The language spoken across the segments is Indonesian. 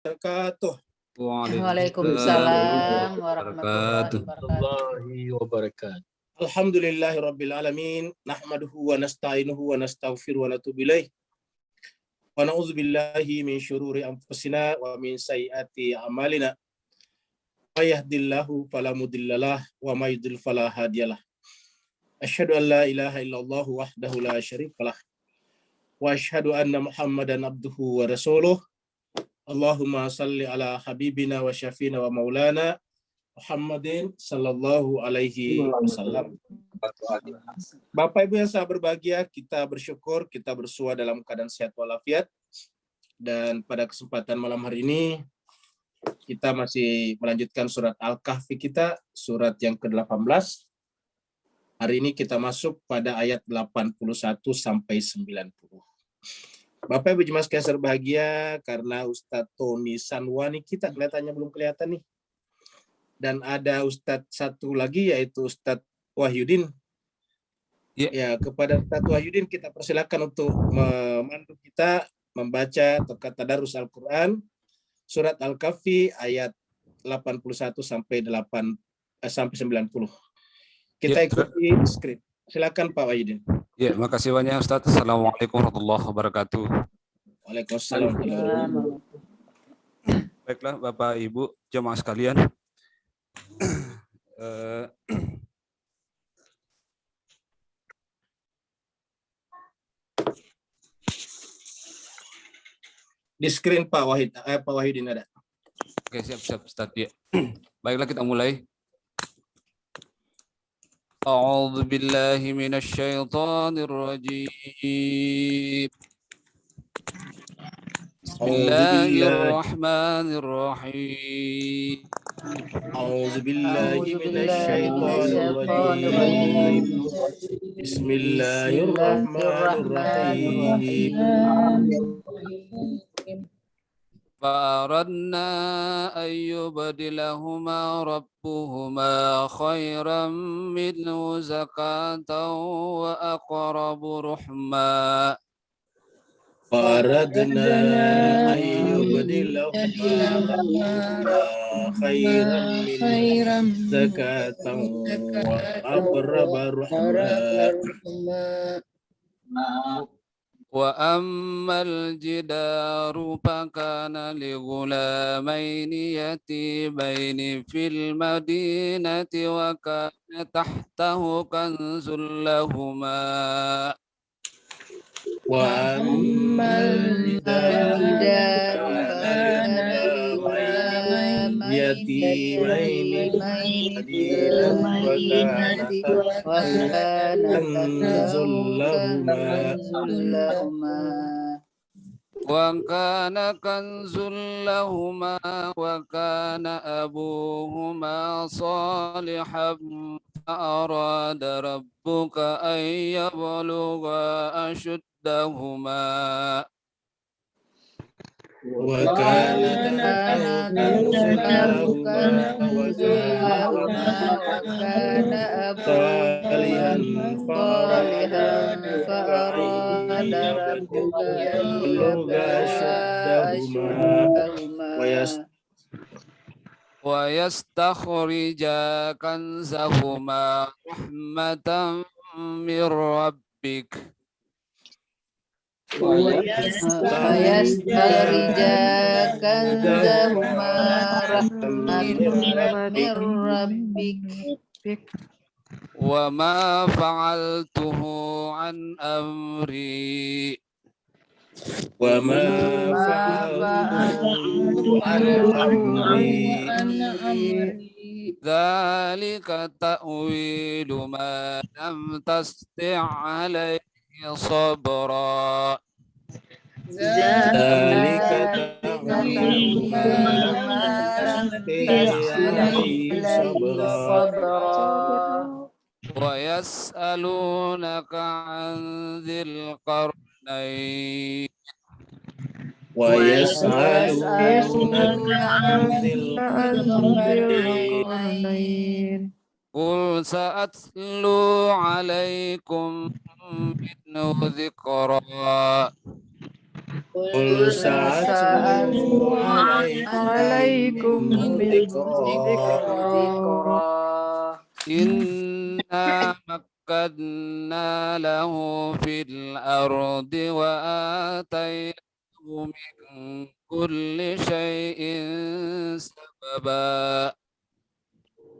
wabarakatuh. Waalaikumsalam warahmatullahi wabarakatuh. Alhamdulillahirabbil alamin, nahmaduhu wa nasta'inuhu wa nastaghfiruhu wa natubu ilaih. Wa na'udzubillahi min syururi anfusina wa min sayyiati a'malina. May yahdihillahu fala mudhillalah wa may yudhlil fala hadiyalah. Asyhadu an la ilaha illallah wahdahu la syarikalah wa asyhadu anna Muhammadan abduhu wa rasuluh. Allahumma salli ala habibina wa syafina wa maulana Muhammadin sallallahu alaihi wasallam. Bapak Ibu yang sangat berbahagia, kita bersyukur kita bersua dalam keadaan sehat walafiat. Dan pada kesempatan malam hari ini kita masih melanjutkan surat Al-Kahfi kita, surat yang ke-18. Hari ini kita masuk pada ayat 81 sampai 90. Bapak Ibu jemaah sekalian berbahagia, karena Ustadz Tony Sanwani kita kelihatannya belum kelihatan nih. Dan ada Ustadz satu lagi yaitu Ustadz Wahyudin. Ya, kepada Ustadz Wahyudin kita persilakan untuk memandu kita membaca atau tadarus Al-Quran surat Al-Kahfi ayat 81 sampai 90. Kita ikuti skrip. Silakan Pak Wahyudin. Ya, makasih banyak Ustadz. Assalamualaikum warahmatullahi wabarakatuh. Waalaikumsalam. Baiklah Bapak Ibu jemaah sekalian. Di screen Pak Wahyudin ada. Oke, siap Ustadz. Ya. Baiklah kita mulai. A'udzu billahi minasyaitonir rajim. Bismillahirrahmanirrahim. A'udzu billahi minasyaitonir rajim. Bismillahirrahmanirrahim. فأردنا أن يبدلهما ربهما خيرا منه زكاة وأقرب رحما فأردنا أن يبدلهما خيرا منه زكاة وأقرب رحما وأما الجدار فكان لغلامين يتيمين في المدينة وكان تحته كنز لهما وأما الجدار فكان لغلامين يتيمين في المدينة وكان كنز لهما وكان كنز لهما وكان أبوهما صالحا فأراد ربك أن يبلغا أشدهما وكان كنز لهما وكان صالحا فأراد ربك أن يبلغا أشدهما ويستخرج كنزهما رحمة من ربك ويستخرج كنزهما رحمة من ربك وما فعلته عن أمري وما فعلته عن أمري ذلك تأويل ما لم تستطع عليه صبرا ذلك تأويل ما لم تستطع عليه صبرا ويسألونك عن ذي القرنين ويسألونك عن ذي القرنين قل سأتلو عليكم منه ذكرا Qul sa'atlu alaikum dzikra. Inna makkanna lahu fil ardi wa atainahu min kulli syai'in sababa.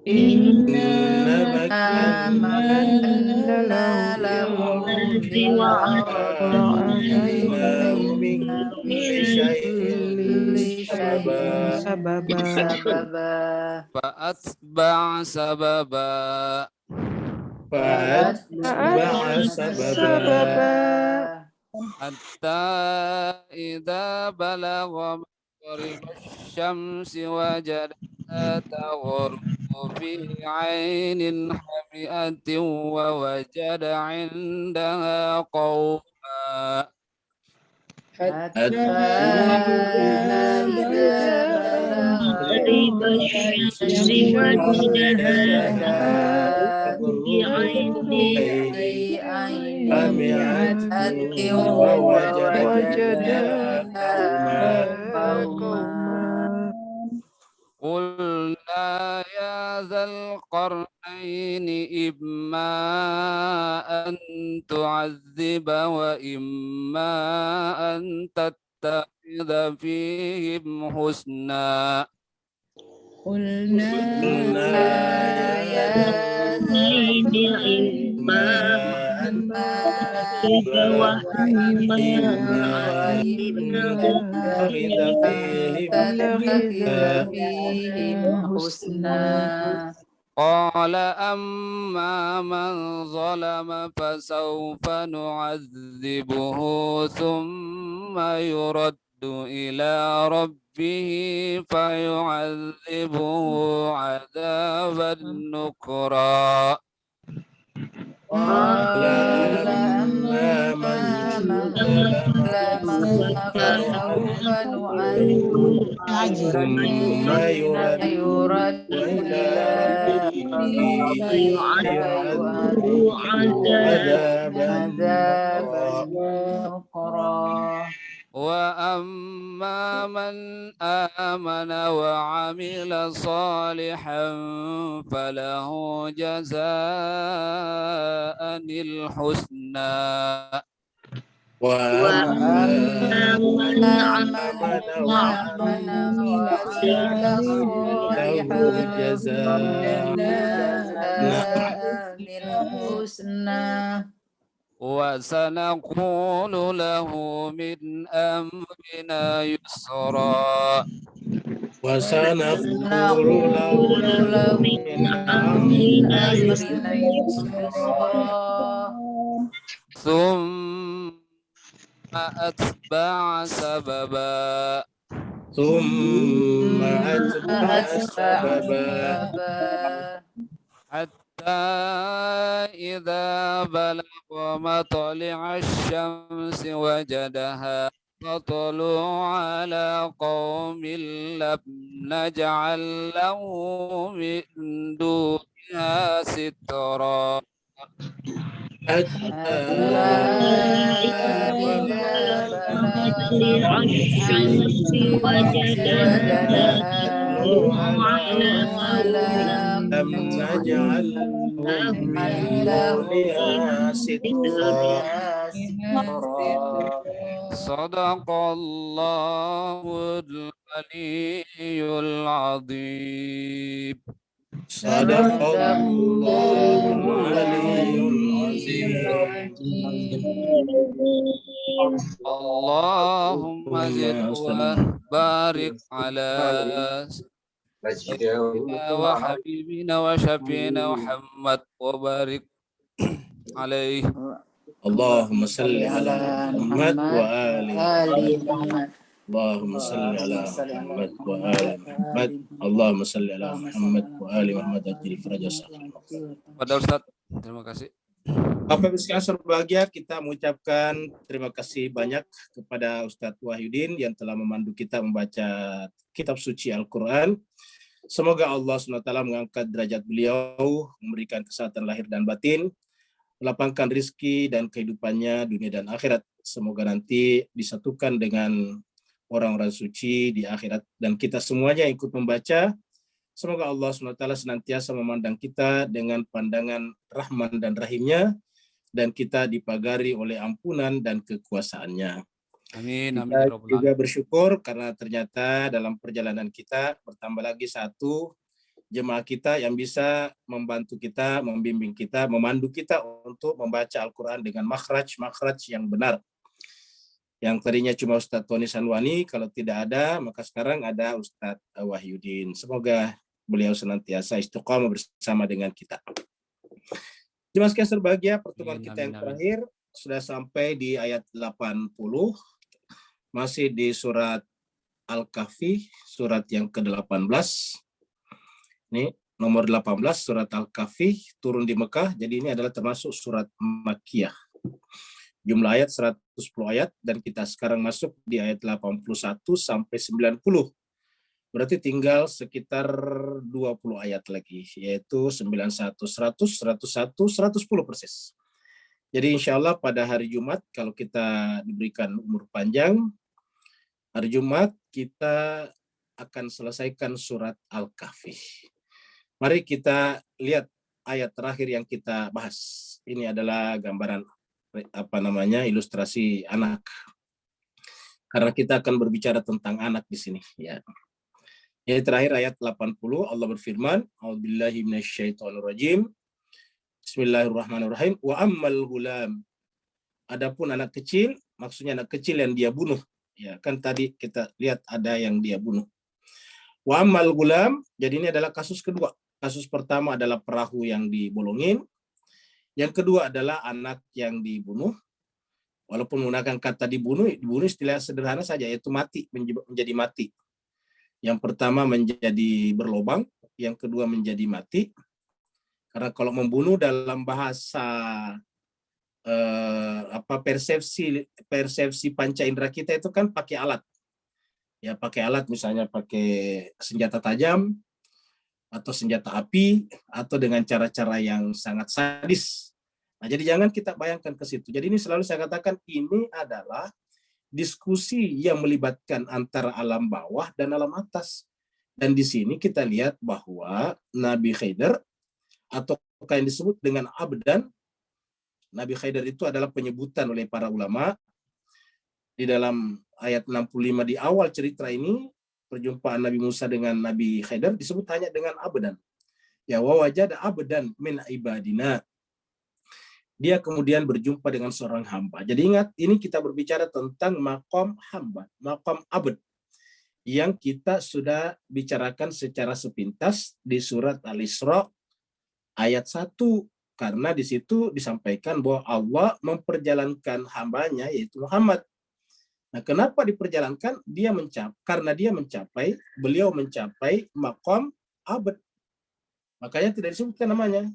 Inna makanna lahu fil ardi min kulli syai'in sababa. Fa'atba' sababa. Fa'atba'a sababa. Hatta idza balagha maghrib asy-syamsi wajadaha taghrubu fi 'ainin hami'atin wa wajada 'indaha qauma. hatta idza غريب الشمس وجدها بعين قلنا يا ذا القرنين إما أن تعذب وإما أن تتخذ فيهم حسنا. قلنا يا إما أن فيهم حسنا. قال أما من ظلم فسوف نعذبه ثم يرد إلى ربه فيعذبه عذابا نكرا. قال أما من ظلم فسوف نعذبه يرد إلى ربه فيعذبه عذابا نكرا. وأما من آمن وعمل صالحا فله جزاء الحسنى. وأما من آمن وعمل صالحا له جزاء الحسنى. وسنقول له من أمرنا يسرا. وسنقول له من أمرنا يسرا. ثم أتبع سببا. ثم أتبع سببا. حتى إذا بلغ مطلع الشمس وجدها تطلع على قوم لم نجعل له من دونها سترا. حتى إذا بلغ الشمس وجدها لم نجعل من دونها سترا. صدق الله العلي العظيم. صدق الله العلي العظيم. اللهم زد وبارك على سيدنا وحبيبنا وشفينا محمد وبارك عليه. اللهم صل على محمد وآل محمد. اللهم صل على محمد وآل محمد. اللهم صل على محمد وآل محمد. Ajil farajah. Pada Ustaz, terima kasih. Bapak Ibu sekalian berbahagia, kita mengucapkan terima kasih banyak kepada Ustadz Wahyudin yang telah memandu kita membaca kitab suci Al-Quran. Semoga Allah SWT mengangkat derajat beliau, memberikan kesehatan lahir dan batin, melapangkan rizki dan kehidupannya dunia dan akhirat. semoga nanti disatukan dengan orang-orang suci di akhirat, dan kita semuanya ikut membaca. Semoga Allah SWT senantiasa memandang kita dengan pandangan Rahman dan Rahimnya, dan kita dipagari oleh ampunan dan kekuasaannya. Amin, amin Kita ya Rabbal juga Alamin. bersyukur karena ternyata dalam perjalanan kita bertambah lagi satu jemaah kita yang bisa membantu kita, membimbing kita, memandu kita untuk membaca Al-Quran dengan makhraj yang benar. Yang tadinya cuma Ustadz Tony Sanwani, kalau tidak ada, maka sekarang ada Ustadz Wahyudin. Semoga beliau senantiasa istiqomah bersama dengan kita. Jemaah sekalian berbahagia, pertemuan Amin, kita amin, yang amin. terakhir sudah sampai di ayat 80, masih di surat Al-Kahfi, surat yang ke-18. Ini nomor 18, surat Al-Kahfi, turun di Mekah, jadi ini adalah termasuk surat Makkiyah. Jumlah ayat 110 ayat, dan kita sekarang masuk di ayat 81 sampai 90. Berarti tinggal sekitar 20 ayat lagi, yaitu 91, 100, 101, 110 persis. Jadi insya Allah pada hari Jumat, kalau kita diberikan umur panjang, hari Jumat kita akan selesaikan surat Al-Kahfi. Mari kita lihat ayat terakhir yang kita bahas. Ini adalah gambaran ilustrasi anak. Karena kita akan berbicara tentang anak di sini, ya. Yang terakhir ayat 80, Allah berfirman, A'udzubillahi minasyaitonirrajim. Bismillahirrahmanirrahim. Wa ammal gulam. Adapun anak kecil, maksudnya anak kecil yang dia bunuh. Ya, kan tadi kita lihat ada yang dia bunuh. Wa ammal gulam, jadi ini adalah kasus kedua. Kasus pertama adalah perahu yang dibolongin. Yang kedua adalah anak yang dibunuh. Walaupun menggunakan kata dibunuh istilah sederhana saja, yaitu mati, menjadi mati. Yang pertama menjadi berlobang, yang kedua menjadi mati. Karena kalau membunuh dalam bahasa persepsi panca indera kita itu kan pakai alat. Ya, pakai alat, misalnya pakai senjata tajam atau senjata api atau dengan cara-cara yang sangat sadis. Nah, jadi jangan kita bayangkan ke situ. Jadi ini selalu saya katakan ini adalah diskusi yang melibatkan antara alam bawah dan alam atas. Dan di sini kita lihat bahwa Nabi Khidir atau yang disebut dengan abdan, Nabi Khidir itu adalah penyebutan oleh para ulama. Di dalam ayat 65 di awal cerita ini, perjumpaan Nabi Musa dengan Nabi Khidir disebut hanya dengan abdan. Ya, wa wajada abdan min ibadina. Dia kemudian berjumpa dengan seorang hamba. Jadi ingat, ini kita berbicara tentang makom hamba, makom abd, yang kita sudah bicarakan secara sepintas di surat Al-Isra ayat 1. Karena di situ disampaikan bahwa Allah memperjalankan hambanya, yaitu Muhammad. Nah, kenapa diperjalankan? Beliau mencapai makom abd. Makanya tidak disebutkan namanya.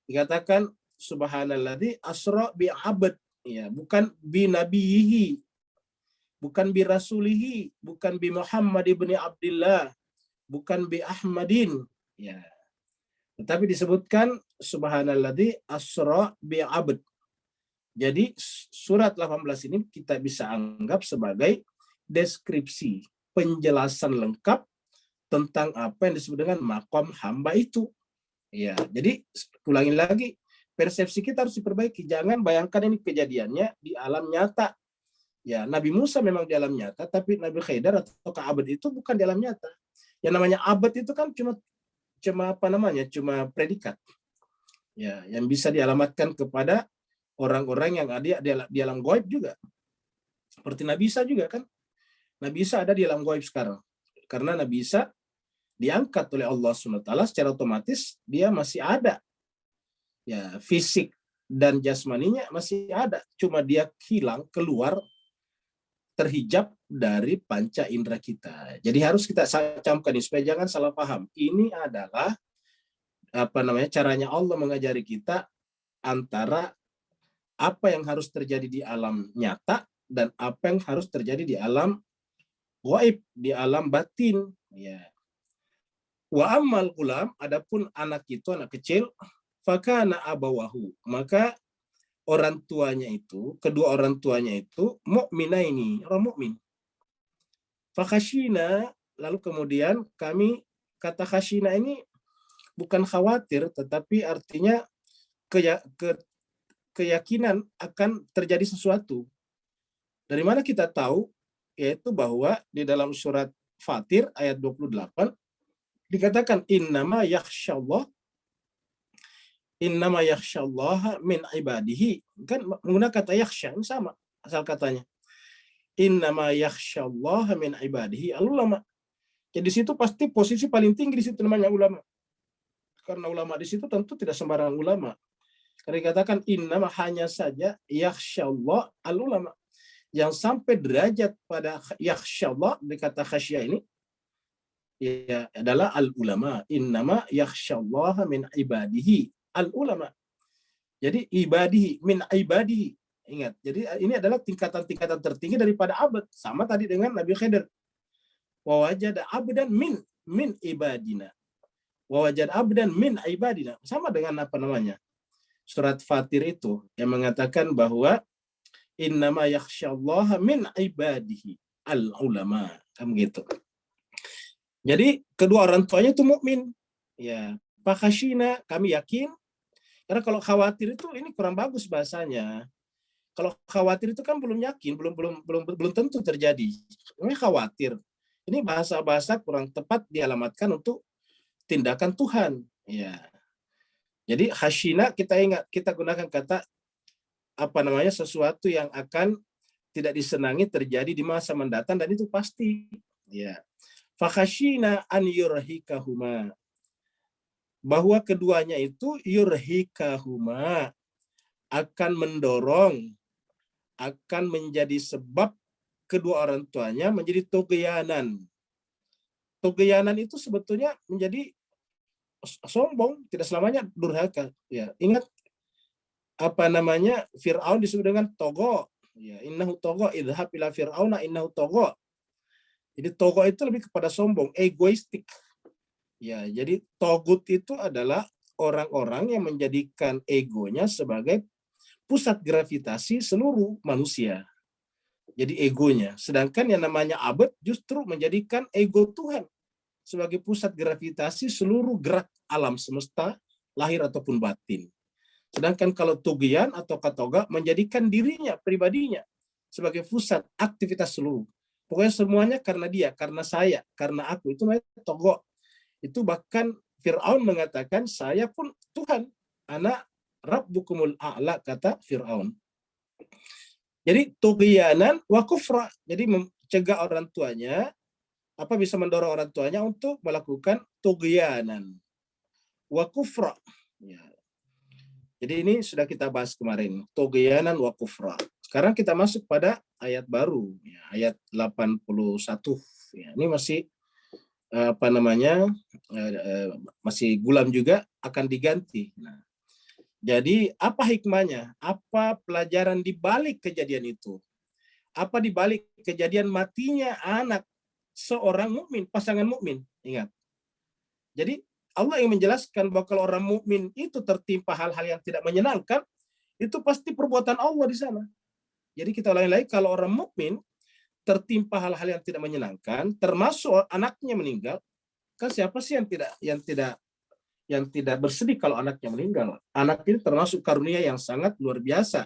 Dikatakan subhanalladzi asra bi abd, ya, bukan bi nabiyihi, bukan bi rasulihi, bukan bi Muhammad ibn Abdullah, bukan bi Ahmadin, ya. Tetapi disebutkan subhanalladzi asra bi abd. Jadi surat 18 ini kita bisa anggap sebagai deskripsi, penjelasan lengkap tentang apa yang disebut dengan makom hamba itu. Ya, jadi ulangi lagi, persepsi kita harus diperbaiki. Jangan bayangkan ini kejadiannya di alam nyata. Ya, Nabi Musa memang di alam nyata, tapi Nabi Khidir atau abd itu bukan di alam nyata. Yang namanya abd itu kan cuma predikat. Ya, yang bisa dialamatkan kepada orang-orang yang ada di alam gaib juga. Seperti Nabi Isa juga kan. Nabi Isa ada di alam gaib sekarang. Karena Nabi Isa diangkat oleh Allah SWT, secara otomatis dia masih ada. Ya, fisik dan jasmaninya masih ada. Cuma dia hilang, keluar, terhijab dari panca indera kita. Jadi harus kita camkan ini supaya jangan salah paham. Ini adalah caranya Allah mengajari kita antara apa yang harus terjadi di alam nyata dan apa yang harus terjadi di alam gaib, di alam batin. Ya. Wa ammal gulam, adapun anak itu, anak kecil, fakana abawahu, maka kedua orang tuanya itu mu'minaini, orang mukmin. Fakhashina, lalu kemudian kami, kata khashina ini bukan khawatir, tetapi artinya keyakinan akan terjadi sesuatu. Dari mana kita tahu? Yaitu bahwa di dalam surat Fatir ayat 28 dikatakan innama yakhsyallaha min ibadihi. Kan menggunakan kata yakhsya, sama asal katanya. Innama yakhsyallaha min ibadihi al-ulama. Jadi di situ pasti posisi paling tinggi di situ namanya ulama. Karena ulama di situ tentu tidak sembarang ulama. Karena dikatakan innama, hanya saja yakhsyallah al-ulama. Yang sampai derajat pada yakhsyallah di kata khasyah ini ya adalah al-ulama. Innama yakhsyallaha min ibadihi al-ulama. Jadi ibadihi min ibadihi. Ingat, jadi ini adalah tingkatan-tingkatan tertinggi daripada abad. Sama tadi dengan Nabi Khidir. Wa wajada abdan min ibadina. Wa wajada abdan min ibadina. Sama dengan apa namanya? Surat Fatir itu yang mengatakan bahwa innama yakhsyallaha min ibadihi al-ulama. Kan gitu. Jadi kedua orang tuanya itu mukmin. Ya, fakhashina, kami yakin. Karena kalau khawatir itu ini kurang bagus bahasanya. Kalau khawatir itu kan belum yakin, belum tentu terjadi. Ini khawatir. Ini bahasa-bahasa kurang tepat dialamatkan untuk tindakan Tuhan. Ya. Jadi khashina kita ingat, kita gunakan kata sesuatu yang akan tidak disenangi terjadi di masa mendatang, dan itu pasti. Ya. Fakhashina an yurhikahuma. Bahwa keduanya itu yurhikahuma, akan mendorong, akan menjadi sebab kedua orang tuanya menjadi tughyanan. Tughyanan itu sebetulnya menjadi sombong, tidak selamanya durhaka. Ya, ingat Fir'aun disebut dengan togo. Ya, innahu togo, idhab ila fir'auna innahu togo. Jadi togo itu lebih kepada sombong, egoistik. Ya, jadi togut itu adalah orang-orang yang menjadikan egonya sebagai pusat gravitasi seluruh manusia. Jadi egonya. Sedangkan yang namanya abad justru menjadikan ego Tuhan sebagai pusat gravitasi seluruh gerak alam semesta, lahir ataupun batin. Sedangkan kalau tughyan atau katoga menjadikan dirinya, pribadinya sebagai pusat aktivitas seluruh. Pokoknya semuanya karena dia, karena saya, karena aku. Itu namanya togo. Itu bahkan Fir'aun mengatakan, saya pun Tuhan. Ana Rabbukumul a'la, kata Fir'aun. Jadi tughyanan wa kufra. Jadi mencegah orang tuanya, bisa mendorong orang tuanya untuk melakukan tughyanan wa kufra. Ya. Jadi ini sudah kita bahas kemarin, tughyanan wa kufra. Sekarang kita masuk pada ayat baru, ya, ayat 81. Ya, ini masih masih gulam juga, akan diganti. Nah, jadi apa hikmahnya? Apa pelajaran di balik kejadian itu? Apa di balik kejadian matinya anak seorang mukmin, pasangan mukmin? Ingat. Jadi Allah yang menjelaskan bahwa kalau orang mukmin itu tertimpa hal-hal yang tidak menyenangkan, itu pasti perbuatan Allah di sana. Jadi kita ulangi lagi, kalau orang mukmin tertimpa hal-hal yang tidak menyenangkan, termasuk anaknya meninggal, kan siapa sih yang tidak bersedih kalau anaknya meninggal? Anak ini termasuk karunia yang sangat luar biasa.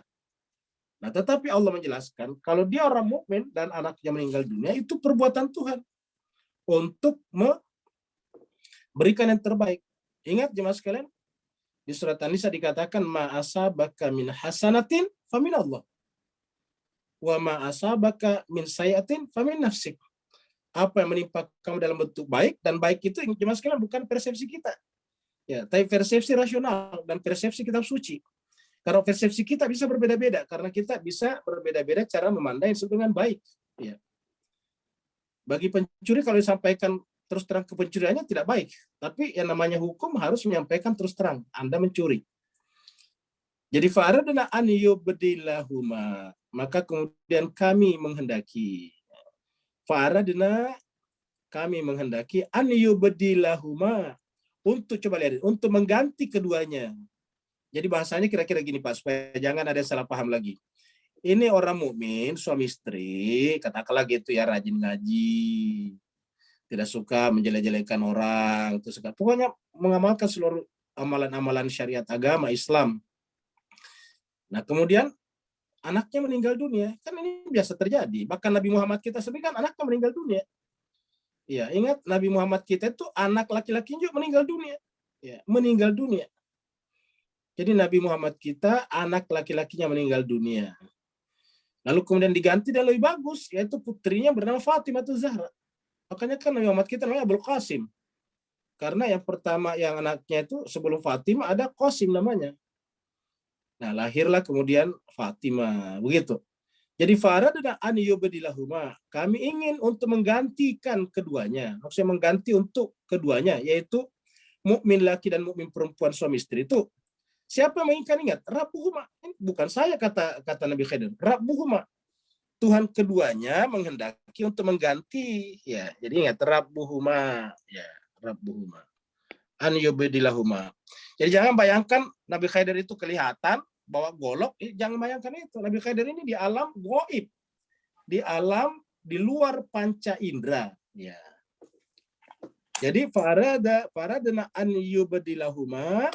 Nah, tetapi Allah menjelaskan kalau dia orang mukmin dan anaknya meninggal dunia, itu perbuatan Tuhan untuk memberikan yang terbaik. Ingat jemaah sekalian, di surat An-Nisa dikatakan ma asabaka min hasanatin famin Allah. Wa ma asabaka min sayiatin famin nafsik. Apa yang menimpa kamu dalam bentuk baik, dan baik itu jemaah sekalian bukan persepsi kita. Ya, tapi persepsi rasional dan persepsi kitab suci. Karena persepsi kita bisa berbeda-beda, karena kita bisa berbeda-beda cara memandang itu dengan baik. Ya. Bagi pencuri kalau disampaikan terus terang ke pencuriannya tidak baik, tapi yang namanya hukum harus menyampaikan terus terang, Anda mencuri. Jadi fa'aradna an yubdilahuma, maka kemudian kami menghendaki. Fa'aradna, kami menghendaki an yubdilahuma, untuk coba lihat, untuk mengganti keduanya. Jadi bahasanya kira-kira gini Pak, supaya jangan ada salah paham lagi. Ini orang mukmin, suami istri, katakanlah gitu ya, rajin ngaji, tidak suka menjelek-jelekan orang, itu suka. Pokoknya mengamalkan seluruh amalan-amalan syariat agama Islam. Nah, kemudian anaknya meninggal dunia. Kan ini biasa terjadi. Bahkan Nabi Muhammad kita sendiri kan anaknya meninggal dunia. Ya, ingat Nabi Muhammad kita itu anak laki-laki juga meninggal dunia. Ya, meninggal dunia. Jadi Nabi Muhammad kita anak laki-lakinya meninggal dunia. Lalu kemudian diganti dan lebih bagus, yaitu putrinya bernama Fatimah Zahra. Makanya kan Nabi Muhammad kita namanya Abul Qasim. Karena yang pertama yang anaknya itu sebelum Fatimah ada Qasim namanya. Nah, lahirlah kemudian Fatimah, begitu. Jadi faradna an yubdilahuma, kami ingin untuk menggantikan keduanya. Maksudnya mengganti untuk keduanya, yaitu mukmin laki dan mukmin perempuan suami istri itu. Siapa yang menginginkan? Ingat, Rabbuhuma. Bukan saya kata Nabi Khidir. Rabbuhuma. Tuhan keduanya menghendaki untuk mengganti. Ya, jadi ingat Rabbuhuma. Ya, Rabbuhuma. An yubdilahuma. Jadi jangan bayangkan Nabi Khidir itu kelihatan bawa golok, jangan bayangkan itu. Nabi Khidir ini di alam gaib. Di alam di luar panca indera. Ya. Jadi faradna an yubdilahuma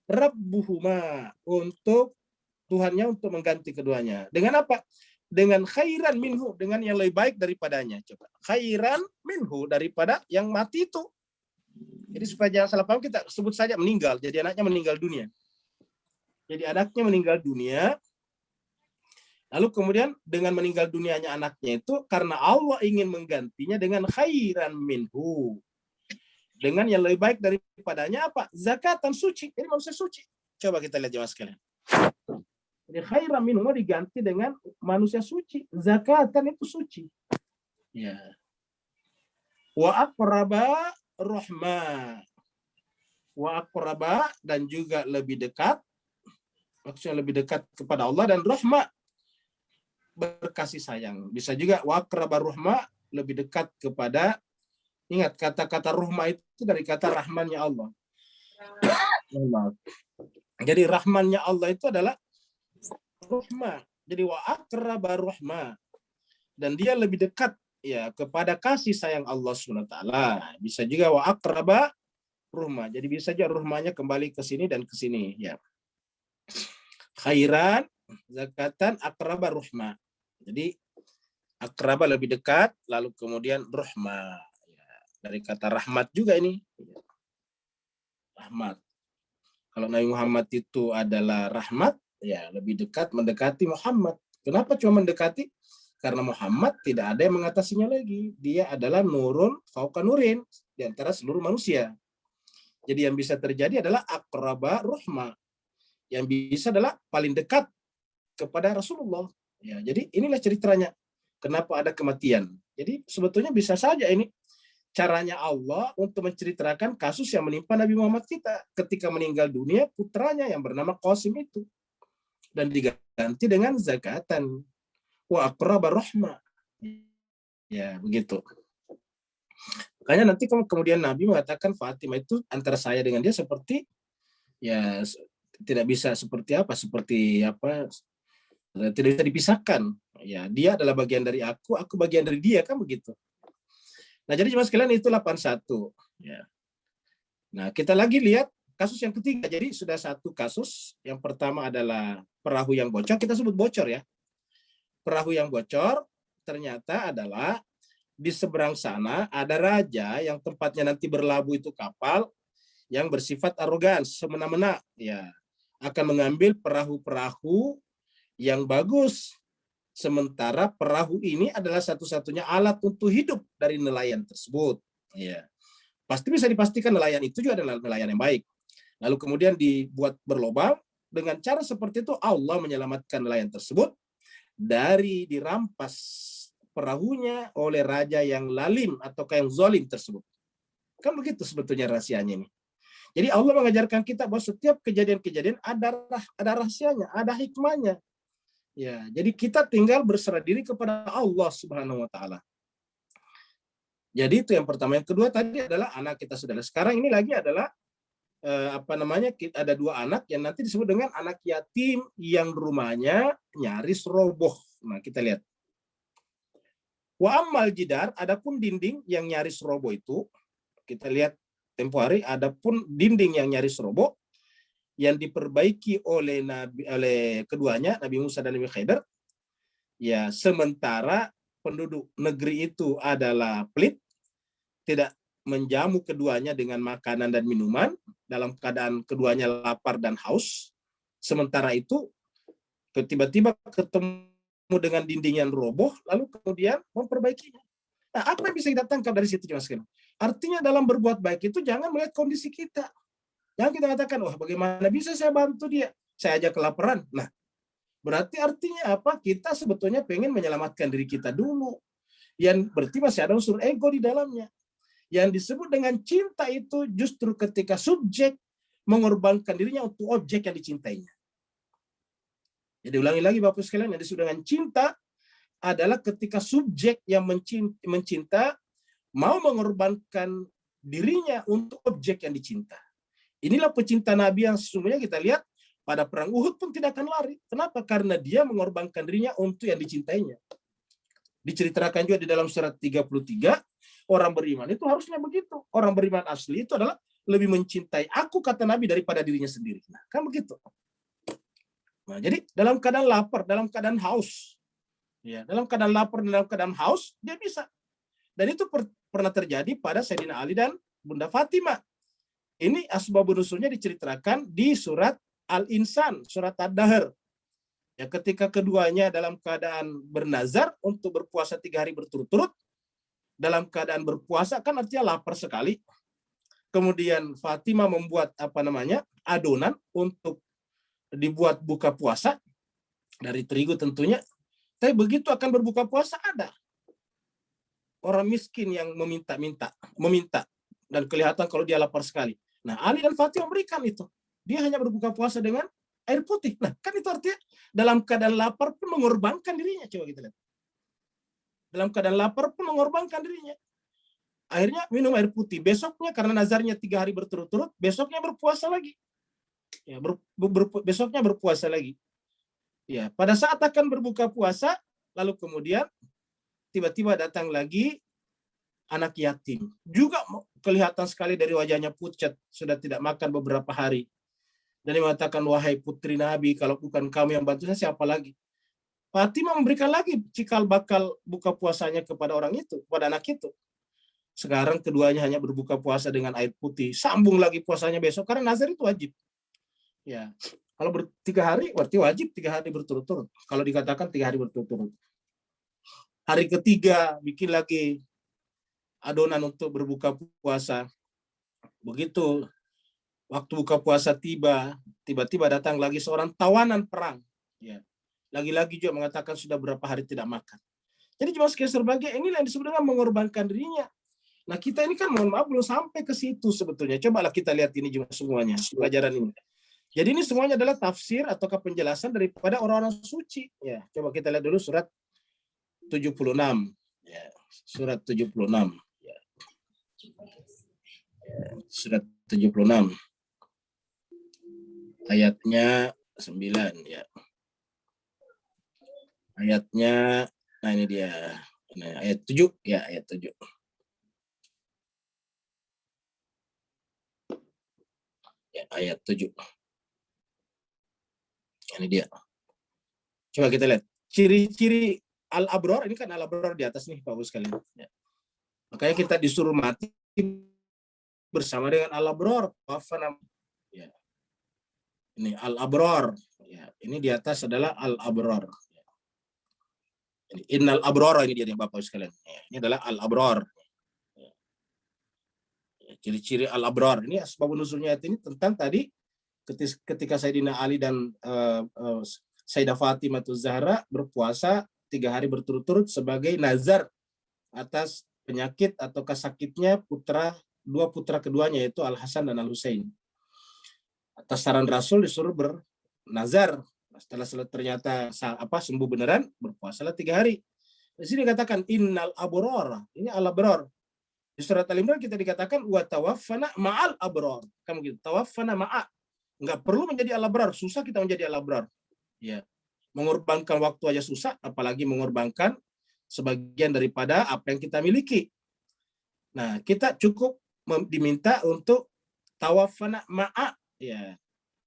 rabbuhuma, untuk Tuhannya untuk mengganti keduanya. Dengan apa? Dengan khairan minhu, dengan yang lebih baik daripadanya. Coba. Khairan minhu, daripada yang mati itu. Jadi supaya jangan salah paham, kita sebut saja meninggal. Jadi anaknya meninggal dunia. Jadi anaknya meninggal dunia. Lalu kemudian dengan meninggal dunianya anaknya itu, karena Allah ingin menggantinya dengan khairan minhu. Dengan yang lebih baik daripadanya apa? Zakatan, suci. Jadi manusia suci. Coba kita lihat jemaah sekalian. Jadi khairan minhu diganti dengan manusia suci. Zakatan itu suci. Ya. Wa aqraba rahma. Wa aqraba, dan juga lebih dekat. Maksudnya lebih dekat kepada Allah, dan rahma, berkasih sayang. Bisa juga wa aqraba rahma, lebih dekat kepada, ingat kata-kata rahma itu dari kata rahmannya Allah. Jadi rahmannya Allah itu adalah rahma. Jadi wa aqraba rahma, dan dia lebih dekat ya kepada kasih sayang Allah SWT. Bisa juga wa aqraba rahma. Jadi bisa saja rahmanya kembali ke sini dan ke sini ya. Khairan, zakatan, aqraba rahma. Jadi aqraba lebih dekat, lalu kemudian rahma. Dari kata rahmat juga ini. Rahmat. Kalau Nabi Muhammad itu adalah rahmat, ya lebih dekat mendekati Muhammad. Kenapa cuma mendekati? Karena Muhammad tidak ada yang mengatasinya lagi. Dia adalah nurun fauqa nurin, di antara seluruh manusia. Jadi yang bisa terjadi adalah aqraba rahma. Yang bisa adalah paling dekat kepada Rasulullah. Ya, jadi inilah ceritanya. Kenapa ada kematian. Jadi sebetulnya bisa saja ini caranya Allah untuk menceritakan kasus yang menimpa Nabi Muhammad kita ketika meninggal dunia, putranya yang bernama Qasim itu, dan diganti dengan zakatan wa aqraba rahma. Ya, begitu. Makanya nanti kemudian Nabi mengatakan Fatimah itu antara saya dengan dia seperti ya tidak bisa seperti apa tidak bisa dipisahkan. Ya, dia adalah bagian dari aku bagian dari dia, kan begitu. Nah, jadi jemaah sekalian itu 81. Ya. Nah, kita lagi lihat kasus yang ketiga. Jadi sudah satu kasus. Yang pertama adalah perahu yang bocor. Kita sebut bocor ya. Perahu yang bocor ternyata adalah di seberang sana ada raja yang tempatnya nanti berlabuh itu kapal yang bersifat arogan, semena-mena. Ya, akan mengambil perahu-perahu yang bagus. Sementara perahu ini adalah satu-satunya alat untuk hidup dari nelayan tersebut. Ya. Pasti bisa dipastikan nelayan itu juga adalah nelayan yang baik. Lalu kemudian dibuat berlobang. Dengan cara seperti itu Allah menyelamatkan nelayan tersebut dari dirampas perahunya oleh raja yang lalim atau yang zalim tersebut. Kan begitu sebetulnya rahasianya ini. Jadi Allah mengajarkan kita bahwa setiap kejadian-kejadian ada rahasianya, ada hikmahnya. Ya, jadi kita tinggal berserah diri kepada Allah Subhanahu wa taala. Jadi itu yang pertama. Yang kedua tadi adalah anak kita saudara. Sekarang ini lagi adalah ada 2 anak yang nanti disebut dengan anak yatim yang rumahnya nyaris roboh. Nah, kita lihat. Wa ammal jidar, adapun dinding yang nyaris roboh itu, kita lihat tempo hari, adapun dinding yang nyaris roboh yang diperbaiki oleh keduanya, Nabi Musa dan Nabi Khidir, ya sementara penduduk negeri itu adalah pelit, tidak menjamu keduanya dengan makanan dan minuman, dalam keadaan keduanya lapar dan haus. Sementara itu, tiba-tiba ketemu dengan dinding yang roboh, lalu kemudian memperbaikinya. Nah, apa yang bisa kita tangkap dari situ, Mas? Artinya dalam berbuat baik itu jangan melihat kondisi kita. Jangan kita katakan, wah bagaimana bisa saya bantu dia? Saya aja kelaparan. Nah, berarti artinya apa? Kita sebetulnya pengen menyelamatkan diri kita dulu. Yang berarti masih ada unsur ego di dalamnya. Yang disebut dengan cinta itu justru ketika subjek mengorbankan dirinya untuk objek yang dicintainya. Jadi ulangi lagi Bapak sekalian, yang disebut dengan cinta adalah ketika subjek yang mencinta mau mengorbankan dirinya untuk objek yang dicinta. Inilah pecinta Nabi yang sesungguhnya kita lihat pada perang Uhud pun tidak akan lari. Kenapa? Karena dia mengorbankan dirinya untuk yang dicintainya. Diceritakan juga di dalam surat 33, orang beriman itu harusnya begitu. Orang beriman asli itu adalah lebih mencintai aku, kata Nabi, daripada dirinya sendiri. Nah, kan begitu. Nah, jadi dalam keadaan lapar, dalam keadaan haus, ya, dalam keadaan lapar, dalam keadaan haus, dia bisa. Dan itu pernah terjadi pada Sayyidina Ali dan Bunda Fatimah. Ini asbabun nuzulnya diceritakan di surat Al-Insan, surat Ad-Dahr. Ya, ketika keduanya dalam keadaan bernazar untuk berpuasa 3 hari berturut-turut, dalam keadaan berpuasa kan artinya lapar sekali. Kemudian Fatimah membuat adonan untuk dibuat buka puasa dari terigu tentunya. Tapi begitu akan berbuka puasa ada orang miskin yang meminta dan kelihatan kalau dia lapar sekali. Nah, Ali dan Fatimah memberikan itu. Dia hanya berbuka puasa dengan air putih. Nah, kan itu artinya dalam keadaan lapar pun mengorbankan dirinya. Coba kita lihat. Dalam keadaan lapar pun mengorbankan dirinya. Akhirnya minum air putih. Besoknya karena nazarnya 3 hari berturut-turut, besoknya berpuasa lagi. Ya, besoknya berpuasa lagi. Ya, pada saat akan berbuka puasa, lalu kemudian tiba-tiba datang lagi anak yatim. Juga kelihatan sekali dari wajahnya pucat, sudah tidak makan beberapa hari. Dan dia mengatakan, wahai putri Nabi, kalau bukan kamu yang bantu saya, siapa lagi? Fatimah memberikan lagi cikal bakal buka puasanya kepada orang itu, kepada anak itu. Sekarang keduanya hanya berbuka puasa dengan air putih. Sambung lagi puasanya besok, karena nazar itu wajib. Ya, kalau 3 hari, berarti wajib 3 hari berturut-turut. Kalau dikatakan 3 hari berturut-turut. Hari ketiga, bikin lagi adonan untuk berbuka puasa. Begitu waktu buka puasa tiba-tiba datang lagi seorang tawanan perang. Ya. Lagi-lagi juga mengatakan sudah berapa hari tidak makan. Jadi cuma sebagai inilah yang disebut dengan mengorbankan dirinya. Nah, kita ini kan mohon maaf belum sampai ke situ sebetulnya. Cobalah kita lihat ini juga semuanya, pelajaran ini. Jadi ini semuanya adalah tafsir ataukah penjelasan daripada orang-orang suci. Ya, coba kita lihat dulu surat 76. Ya, surat 76. Ya. Surat 76. Ayatnya 9 ya. Ayatnya, nah ini dia. Nah, ayat 7 ya, ayat 7. Ya, ayat 7. Ini dia. Coba kita lihat. Ciri-ciri al-abrar, ini kan al-abrar di atas nih Pak Bos sekalian. Ya. Makanya kita disuruh mati bersama dengan al-abrar. Ya. Ini al-abrar. Ya. Ini di atas adalah al-abrar. Ya. Ini innal abrar, ini dia nih Bapak sekalian. Ya. Ini adalah al-abrar. Ya. Ciri-ciri al-abrar. Ini asbabun nuzulnya ini tentang tadi ketika Sayyidina Ali dan Sayyidah Fatimah Zahra berpuasa 3 hari berturut-turut sebagai nazar atas penyakit atau sakitnya 2 putra keduanya, yaitu Al Hasan dan Al Husain. Atas saran Rasul disuruh bernazar. Setelah ternyata sembuh beneran, berpuasalah 3 hari. Di sini dikatakan innal abrara, ini al abrar. Di surat Al-Imran kita dikatakan wa tawaffana ma'al abrar. Kamu gitu, tawaffana ma'a. Enggak perlu menjadi al-abrar, susah kita menjadi al-abrar. Ya. Mengorbankan waktu aja susah, apalagi mengorbankan sebagian daripada apa yang kita miliki. Nah, kita cukup diminta untuk tawaffana ma'a, ya.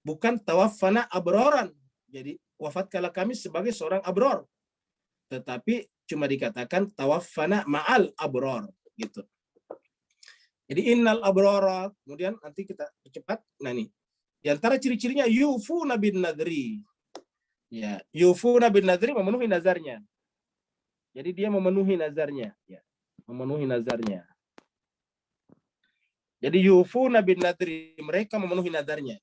Bukan tawaffana abroran. Jadi wafatkanlah kami sebagai seorang abror. Tetapi cuma dikatakan tawaffana ma'al abror gitu. Jadi innal abrara, kemudian nanti kita percepat. Nah nih, di antara ciri-cirinya yufuna bin nadri. Ya, yufuna bin nadri memenuhi nazarnya. Jadi dia memenuhi nazarnya, ya. Memenuhi nazarnya. Jadi yufuna bin nadri, mereka memenuhi nazarnya.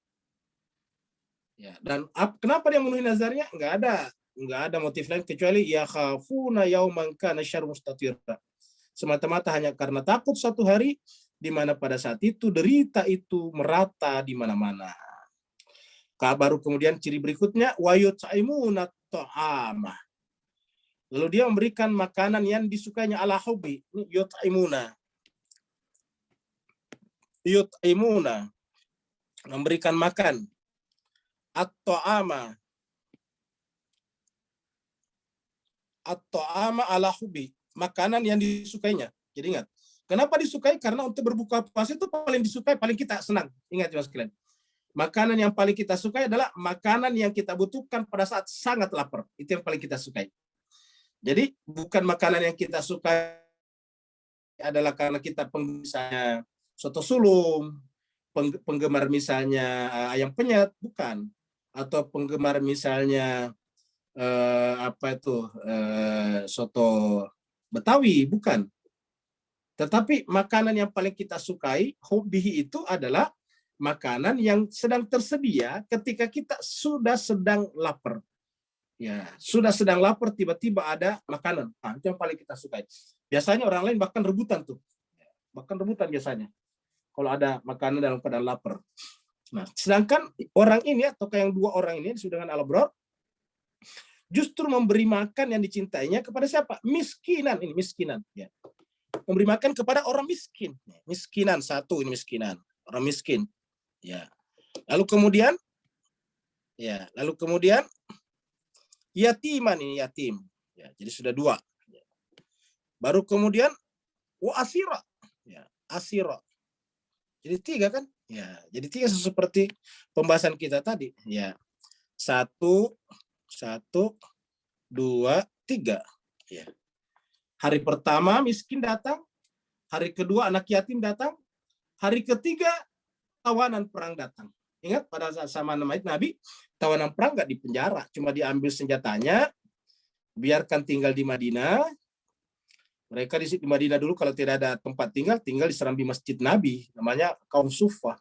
Ya, dan kenapa dia memenuhi nazarnya? Enggak ada motif lain kecuali yakhafuna yauman kana syarrun mustatira. Semata-mata hanya karena takut suatu hari di mana pada saat itu derita itu merata di mana-mana. Baru kemudian ciri berikutnya wa yut'imuna ta'ama. Lalu dia memberikan makanan yang disukainya ala hubbi. Yut'imuna. Yut'imuna. Memberikan makan. At-ta'ama. At-ta'ama ala hubbi. Makanan yang disukainya. Jadi ingat. Kenapa disukai? Karena untuk berbuka puasa itu paling disukai, paling kita senang. Ingat ya mas kalian. Makanan yang paling kita sukai adalah makanan yang kita butuhkan pada saat sangat lapar. Itu yang paling kita sukai. Jadi bukan makanan yang kita sukai adalah karena kita misalnya soto sulung, penggemar misalnya ayam penyet, bukan. Atau penggemar misalnya soto Betawi, bukan. Tetapi makanan yang paling kita sukai, hobbihi itu adalah makanan yang sedang tersedia ketika kita sudah sedang lapar. Ya, sudah sedang lapar tiba-tiba ada makanan. Nah, itu yang paling kita sukai. Biasanya orang lain bahkan rebutan tuh. Bahkan rebutan biasanya. Kalau ada makanan dalam keadaan lapar. Nah, sedangkan orang ini atau yang dua orang ini disebut dengan al-abrar justru memberi makan yang dicintainya kepada siapa? Miskinan, ini miskinan, ya. Memberi makan kepada orang miskin. Miskinan satu, ini miskinan. Orang miskin. Ya. Lalu kemudian yatiman, ini yatim. Ya, jadi sudah dua. Ya. Baru kemudian wa asira. Ya, asira. Jadi tiga kan? Ya, jadi tiga seperti pembahasan kita tadi. Ya. Satu, dua, tiga. Ya. Hari pertama miskin datang, hari kedua anak yatim datang, hari ketiga tawanan perang datang. Ingat pada saat zaman Nabi, tawanan perang nggak dipenjara, cuma diambil senjatanya, biarkan tinggal di Madinah. Mereka di Madinah dulu kalau tidak ada tempat tinggal di serambi masjid Nabi, namanya kaum Suffah.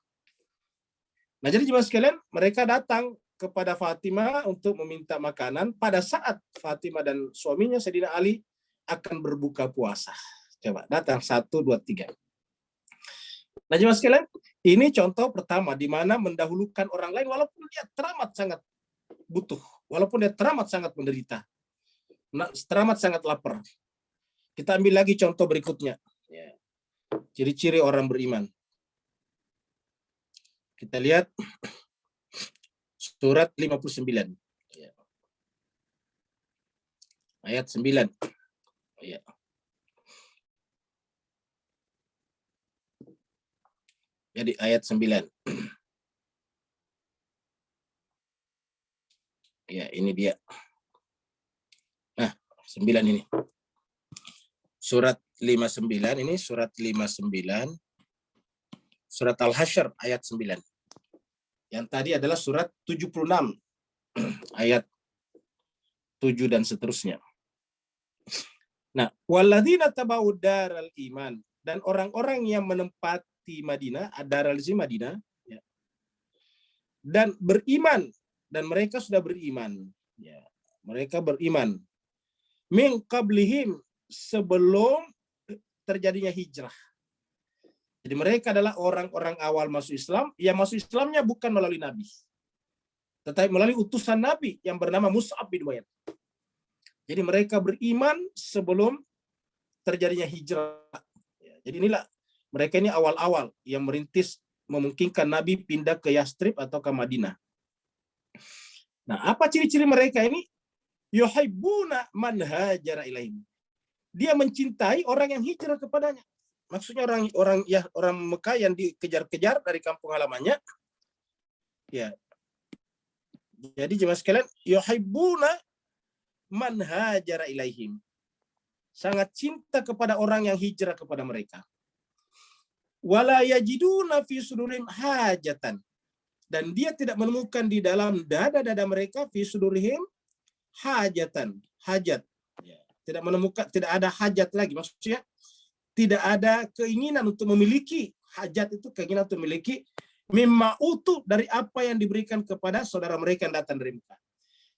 Nah jadi jemaah sekalian, mereka datang kepada Fatimah untuk meminta makanan pada saat Fatimah dan suaminya Sayyidina Ali akan berbuka puasa. Coba datang 1, 2, 3. Nah jemaah sekalian, ini contoh pertama di mana mendahulukan orang lain walaupun dia teramat sangat butuh, walaupun dia teramat sangat menderita, teramat sangat lapar. Kita ambil lagi contoh berikutnya. Ciri-ciri orang beriman. Kita lihat surat 59. Ayat 9. Ya. Jadi ayat 9. Ya, ini dia. Nah, 9 ini. Surat 59 ini surat 59. Surat Al-Hasyr ayat 9. Yang tadi adalah surat 76 ayat 7 dan seterusnya. Nah, walladzina tabau daral iman, dan orang-orang yang menempati Madinah, daral Madinah, ya, dan beriman, dan mereka sudah beriman, ya, mereka beriman min qablihim, sebelum terjadinya hijrah. Jadi mereka adalah orang-orang awal masuk Islam, yang masuk Islamnya bukan melalui Nabi, tetapi melalui utusan Nabi yang bernama Mus'ab bin Umair. Jadi mereka beriman sebelum terjadinya hijrah. Jadi inilah mereka ini awal-awal yang merintis memungkinkan Nabi pindah ke Yastrib atau ke Madinah. Nah, apa ciri-ciri mereka ini? Yuhibbuna man hajara ilaihim. Dia mencintai orang yang hijrah kepadanya. Maksudnya orang Mekah yang dikejar-kejar dari kampung halamannya. Ya. Jadi jemaah sekalian, yuhibbuna man hajara ilaihim. Sangat cinta kepada orang yang hijrah kepada mereka. Wala yajiduna fi sudurihim hajatan. Dan dia tidak menemukan di dalam dada-dada mereka fi sudurihim hajatan, hajat. Tidak menemukan, tidak ada hajat lagi. Maksudnya tidak ada keinginan untuk memiliki. Hajat itu keinginan untuk memiliki mimma utuh dari apa yang diberikan kepada saudara mereka yang datang dari Mekah.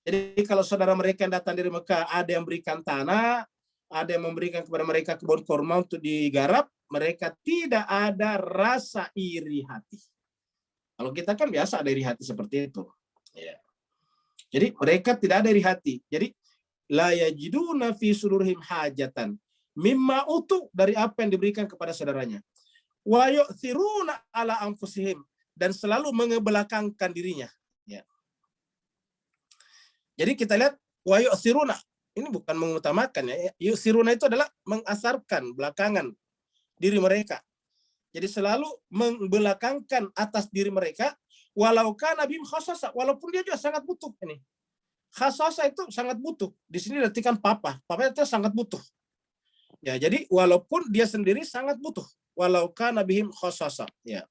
Jadi kalau saudara mereka yang datang dari Mekah ada yang berikan tanah, ada yang memberikan kepada mereka kebun kurma untuk digarap, mereka tidak ada rasa iri hati. Kalau kita kan biasa ada iri hati seperti itu. Ya. Jadi mereka tidak ada iri hati. Jadi la yajiduna fi sudurihim hajatan mimma utuh dari apa yang diberikan kepada saudaranya. Wa yu'thiruna ala anfusihim, dan selalu mengebelakangkan dirinya. Ya. Jadi kita lihat wa yu'thiruna, ini bukan mengutamakan ya. Yu'thiruna itu adalah mengasarkan belakangan diri mereka. Jadi selalu membelakangkan atas diri mereka, walau kana bihim khasasa, walaupun dia juga sangat butuh ini. Khasasa itu sangat butuh. Di sini diartikan papa. Papa itu sangat butuh. Ya, jadi walaupun dia sendiri sangat butuh, walau kana bihim khasasa, ya.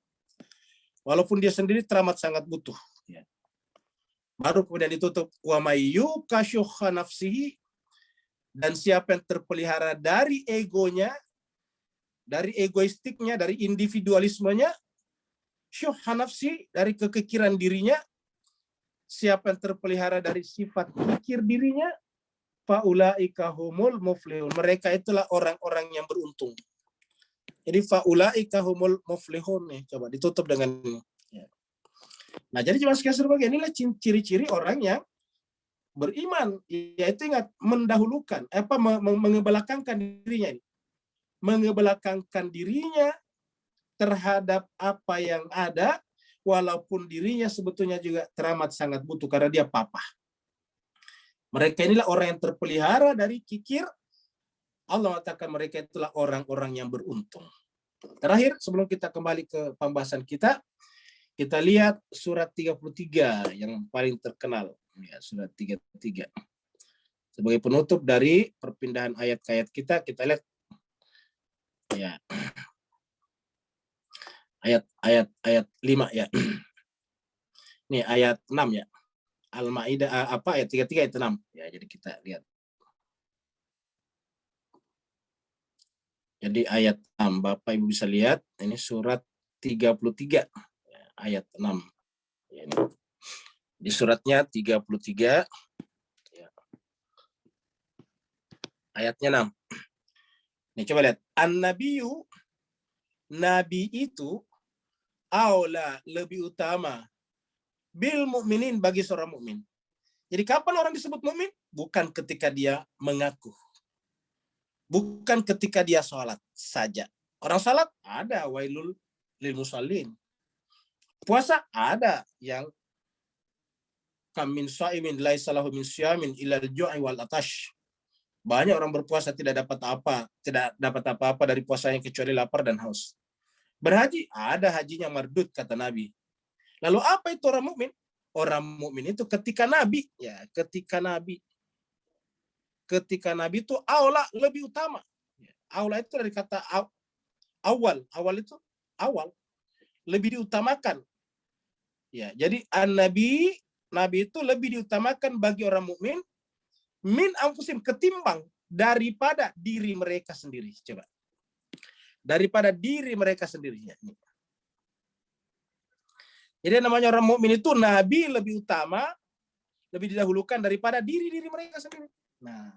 Walaupun dia sendiri teramat sangat butuh, ya. Baru kemudian ditutup wa mayyuka syuhha nafsihi, dan siapa yang terpelihara dari egonya, dari egoistiknya, dari individualismenya, syuhha nafsi, dari kekikiran dirinya, siapa yang terpelihara dari sifat pikir dirinya, faulaika humul muflihun. Mereka itulah orang-orang yang beruntung. Jadi faulaika humul muflihun nih. Coba ditutup dengan ini. Ya. Nah, jadi jemaah sekalian sebagai inilah ciri-ciri orang yang beriman, yaitu ingat mendahulukan mengebelakangkan dirinya ini. Mengebelakangkan dirinya terhadap apa yang ada, walaupun dirinya sebetulnya juga teramat sangat butuh karena dia papa. Mereka inilah orang yang terpelihara dari kikir. Allah mengatakan mereka itulah orang-orang yang beruntung. Terakhir, sebelum kita kembali ke pembahasan kita lihat surat 33 yang paling terkenal. Ya, surat 33. Sebagai penutup dari perpindahan ayat ke ayat kita lihat ya. Ayat 5 ya. Ini ayat 6 ya. Al-Maidah ayat 33 ayat 6. Ya, jadi kita lihat. Jadi ayat 6, Bapak Ibu bisa lihat, ini surat 33 ya, ayat 6. Ya, ini. Di suratnya 33 ya. Ayatnya 6. Nih coba lihat. An-nabiyyu, nabi itu aula, lebih utama, bil mukminin, bagi seorang mukmin. Jadi kapan orang disebut mukmin? Bukan ketika dia mengaku. Bukan ketika dia sholat saja. Orang sholat ada wailul lil musallin. Puasa ada yang kamin shaimin laisa lahu min syamin ilal ju'i wal atash. Banyak orang berpuasa tidak dapat apa-apa dari puasanya kecuali lapar dan haus. Berhaji ada hajinya mardud, kata Nabi. Lalu apa itu orang mukmin? Orang mukmin itu ketika Nabi, ya, ketika Nabi itu aula, lebih utama. Aula itu dari kata awal itu awal, lebih diutamakan. Ya, jadi nabi itu lebih diutamakan bagi orang mukmin min anfusim, ketimbang daripada diri mereka sendiri. Coba. Daripada diri mereka sendiri. Ya. Jadi namanya orang mukmin itu nabi lebih utama, lebih didahulukan daripada diri mereka sendiri. Nah,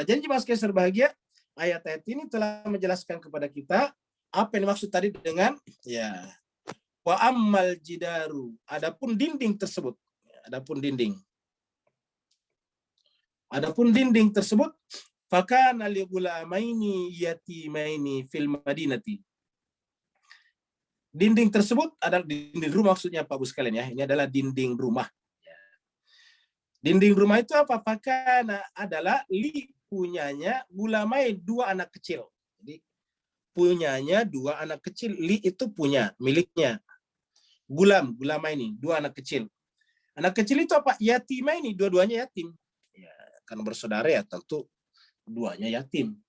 jadi jemaah sekalian berbahagia, ayat-ayat ini telah menjelaskan kepada kita apa yang dimaksud tadi dengan ya wa ammal jidaru, adapun dinding tersebut, adapun dinding tersebut Fakana li gulamaini yatimaini fil madinati. Dinding tersebut adalah dinding rumah, maksudnya Pak Bu sekalian ya. Ini adalah dinding rumah. Dinding rumah itu apa? Fakana adalah li punyanya gulamai, 2 anak kecil. Jadi punyanya 2 anak kecil. Li itu punya, miliknya. Gulama ini 2 anak kecil. Anak kecil itu apa? Yatima ini, dua-duanya yatim. Ya, karena bersaudara ya tentu duanya yatim.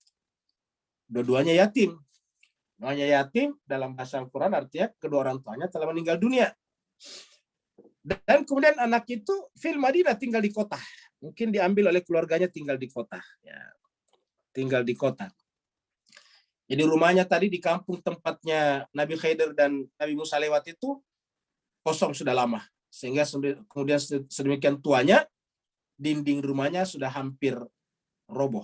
Dua-duanya yatim. Namanya yatim dalam bahasa Al-Quran artinya kedua orang tuanya telah meninggal dunia. Dan kemudian anak itu fil Madinah, tinggal di kota. Mungkin diambil oleh keluarganya, tinggal di kota. Ya, tinggal di kota. Jadi rumahnya tadi di kampung tempatnya Nabi Khidir dan Nabi Musa lewat itu kosong sudah lama. Sehingga kemudian sedemikian tuanya, dinding rumahnya sudah hampir roboh.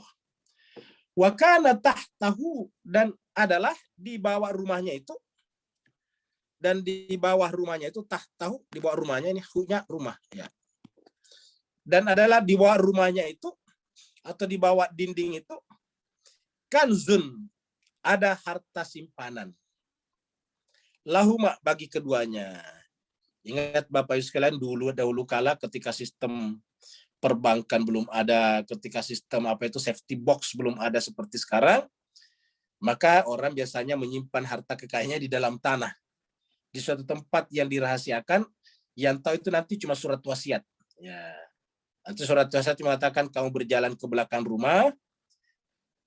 Wa kana tahtahu, dan adalah di bawah rumahnya itu, dan di bawah rumahnya itu tahtahu, di bawah rumahnya ini hunya rumah ya. Dan adalah di bawah rumahnya itu atau di bawah dinding itu kanzun, ada harta simpanan. Lahuma, bagi keduanya. Ingat Bapak Ibu sekalian, dahulu kala ketika sistem perbankan belum ada, ketika sistem safety box belum ada seperti sekarang, maka orang biasanya menyimpan harta kekayaannya di dalam tanah, di suatu tempat yang dirahasiakan, yang tahu itu nanti cuma surat wasiat. Ya, nanti surat wasiat mengatakan kamu berjalan ke belakang rumah,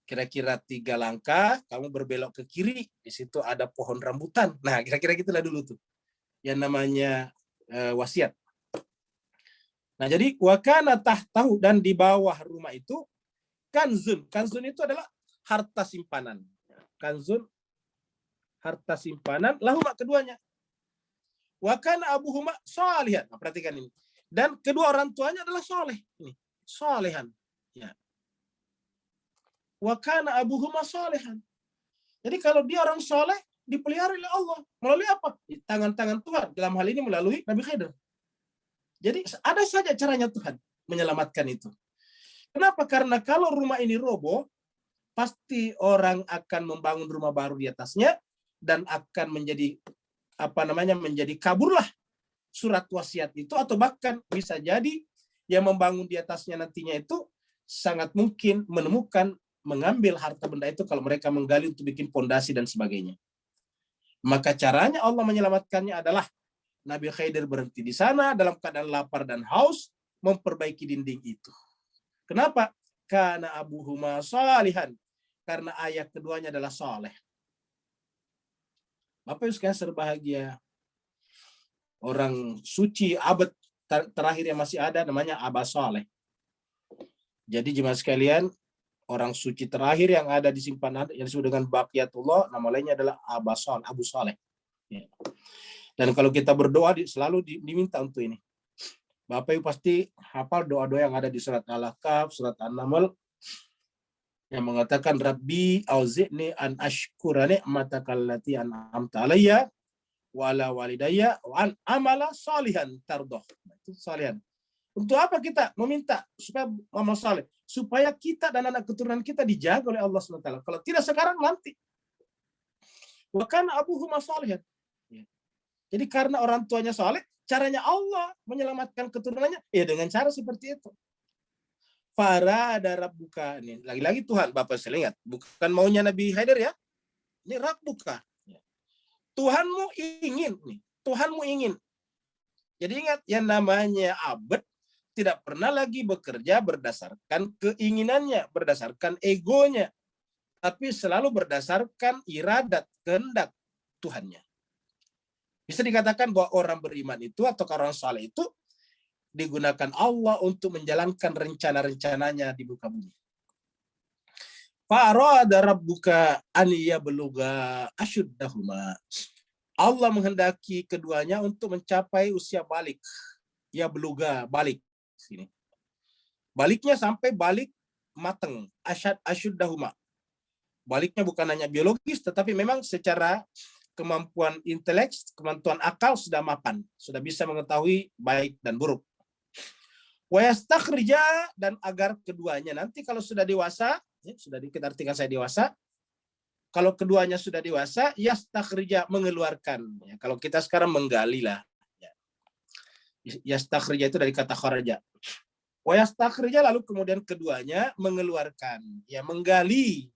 kira-kira 3 langkah, kamu berbelok ke kiri, di situ ada pohon rambutan. Nah, kira-kira gitulah dulu tuh, yang namanya wasiat. Nah, jadi wakana tahtahu, dan di bawah rumah itu kanzun. Kanzun itu adalah harta simpanan. Kanzun, harta simpanan, lahuma, keduanya. Wakana abuhuma sholihan. Nah, perhatikan ini. Dan kedua orang tuanya adalah soleh. Ini, solehan. Ya. Wakana abuhuma solehan. Jadi kalau dia orang soleh, dipelihara oleh Allah. Melalui apa? Tangan-tangan Tuhan. Dalam hal ini melalui Nabi Khidir. Jadi ada saja caranya Tuhan menyelamatkan itu. Kenapa? Karena kalau rumah ini roboh, pasti orang akan membangun rumah baru di atasnya, dan akan menjadi menjadi kaburlah surat wasiat itu, atau bahkan bisa jadi yang membangun di atasnya nantinya itu sangat mungkin mengambil harta benda itu kalau mereka menggali untuk bikin pondasi dan sebagainya. Maka caranya Allah menyelamatkannya adalah Nabi Khidir berhenti di sana dalam keadaan lapar dan haus, memperbaiki dinding itu. Kenapa? Karena abuhuma sholihan, karena ayah keduanya adalah soleh. Bapak Ibu sekalian serbahagia, orang suci abad terakhir yang masih ada namanya Abah Soleh. Jadi jemaah sekalian, orang suci terakhir yang ada di simpanan yang disebut dengan Baqiyatullah, nama lainnya adalah Abu Soleh. Ya. Dan kalau kita berdoa selalu diminta untuk ini. Bapak Ibu pasti hafal doa-doa yang ada di surat Al-Ahqaf, surat An-Naml, yang mengatakan Rabbi auzi'ni an ashkura ni'mataka allati an'amta alayya wa ala walidayya wa an amala salihan tardah. Itu salihan. Untuk apa kita meminta supaya amal saleh? Supaya kita dan anak keturunan kita dijaga oleh Allah SWT. Kalau tidak sekarang, nanti. Wa kana abuhuma salihan. Jadi karena orang tuanya saleh, caranya Allah menyelamatkan keturunannya ya dengan cara seperti itu. Farada rabbuka, ini lagi-lagi Tuhan, Bapak saya ingat, bukan maunya Nabi Khidir ya. Ini rabbuka. Tuhanmu ingin nih. Tuhanmu ingin. Jadi ingat, yang namanya abad tidak pernah lagi bekerja berdasarkan keinginannya, berdasarkan egonya, tapi selalu berdasarkan iradat, kehendak Tuhannya. Bisa dikatakan bahwa orang beriman itu atau orang saleh itu digunakan Allah untuk menjalankan rencana-rencananya di muka bumi. Fa'arada rabbuka an yablugha ashuddahuma. Allah menghendaki keduanya untuk mencapai usia balik. Yablugha, balik. Sini. Baliknya sampai balik matang. Ashuddahuma. Baliknya bukan hanya biologis, tetapi memang secara kemampuan intelek, kemampuan akal sudah mapan. Sudah bisa mengetahui baik dan buruk. Wa yastakhrija, dan agar keduanya nanti kalau sudah dewasa, Ya, sudah kita artikan saya dewasa. Kalau keduanya sudah dewasa, yastakhrija, mengeluarkan. Ya, kalau kita sekarang menggali lah. Ya. Yastakhrija itu dari kata kharaja. Wa yastakhrija, lalu kemudian keduanya mengeluarkan. Ya, menggali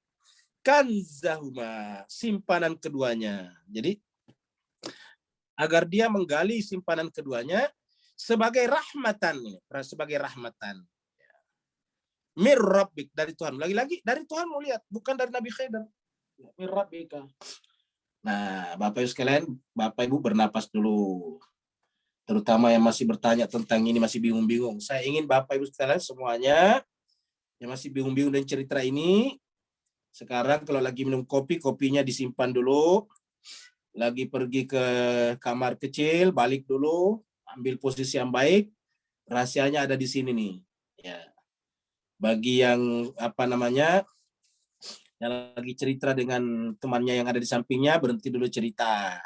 kanzahuma, simpanan keduanya. Jadi agar dia menggali simpanan keduanya sebagai rahmatan, sebagai rahmatan. Mir rabbik, dari Tuhan. Lagi-lagi dari Tuhan mau lihat, bukan dari Nabi Khidr. Mir rabbika. Nah, Bapak Ibu sekalian, Bapak Ibu bernapas dulu. Terutama yang masih bertanya tentang ini, masih bingung-bingung. Saya ingin Bapak Ibu sekalian semuanya yang masih bingung-bingung dan cerita ini, sekarang kalau lagi minum kopi, kopinya disimpan dulu. Lagi pergi ke kamar kecil, balik dulu, ambil posisi yang baik. Rahasianya ada di sini nih. Ya. Bagi yang yang lagi cerita dengan temannya yang ada di sampingnya, berhenti dulu cerita.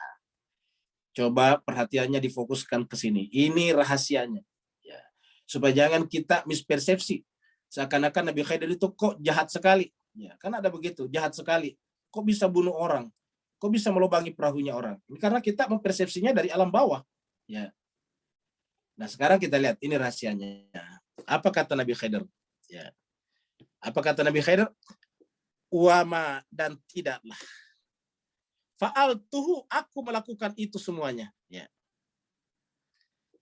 Coba perhatiannya difokuskan ke sini. Ini rahasianya. Ya. Supaya jangan kita mispersepsi. Seakan-akan Nabi Khidr itu kok jahat sekali. Ya, kan ada begitu, jahat sekali. Kok bisa bunuh orang? Kok bisa melubangi perahunya orang? Ini karena kita mempersepsinya dari alam bawah. Ya. Nah, sekarang kita lihat ini rahasianya. Apa kata Nabi Khidr? Ya. Apa kata Nabi Khidr? Wama, dan tidaklah. Fa'altuhu, aku melakukan itu semuanya. Ya.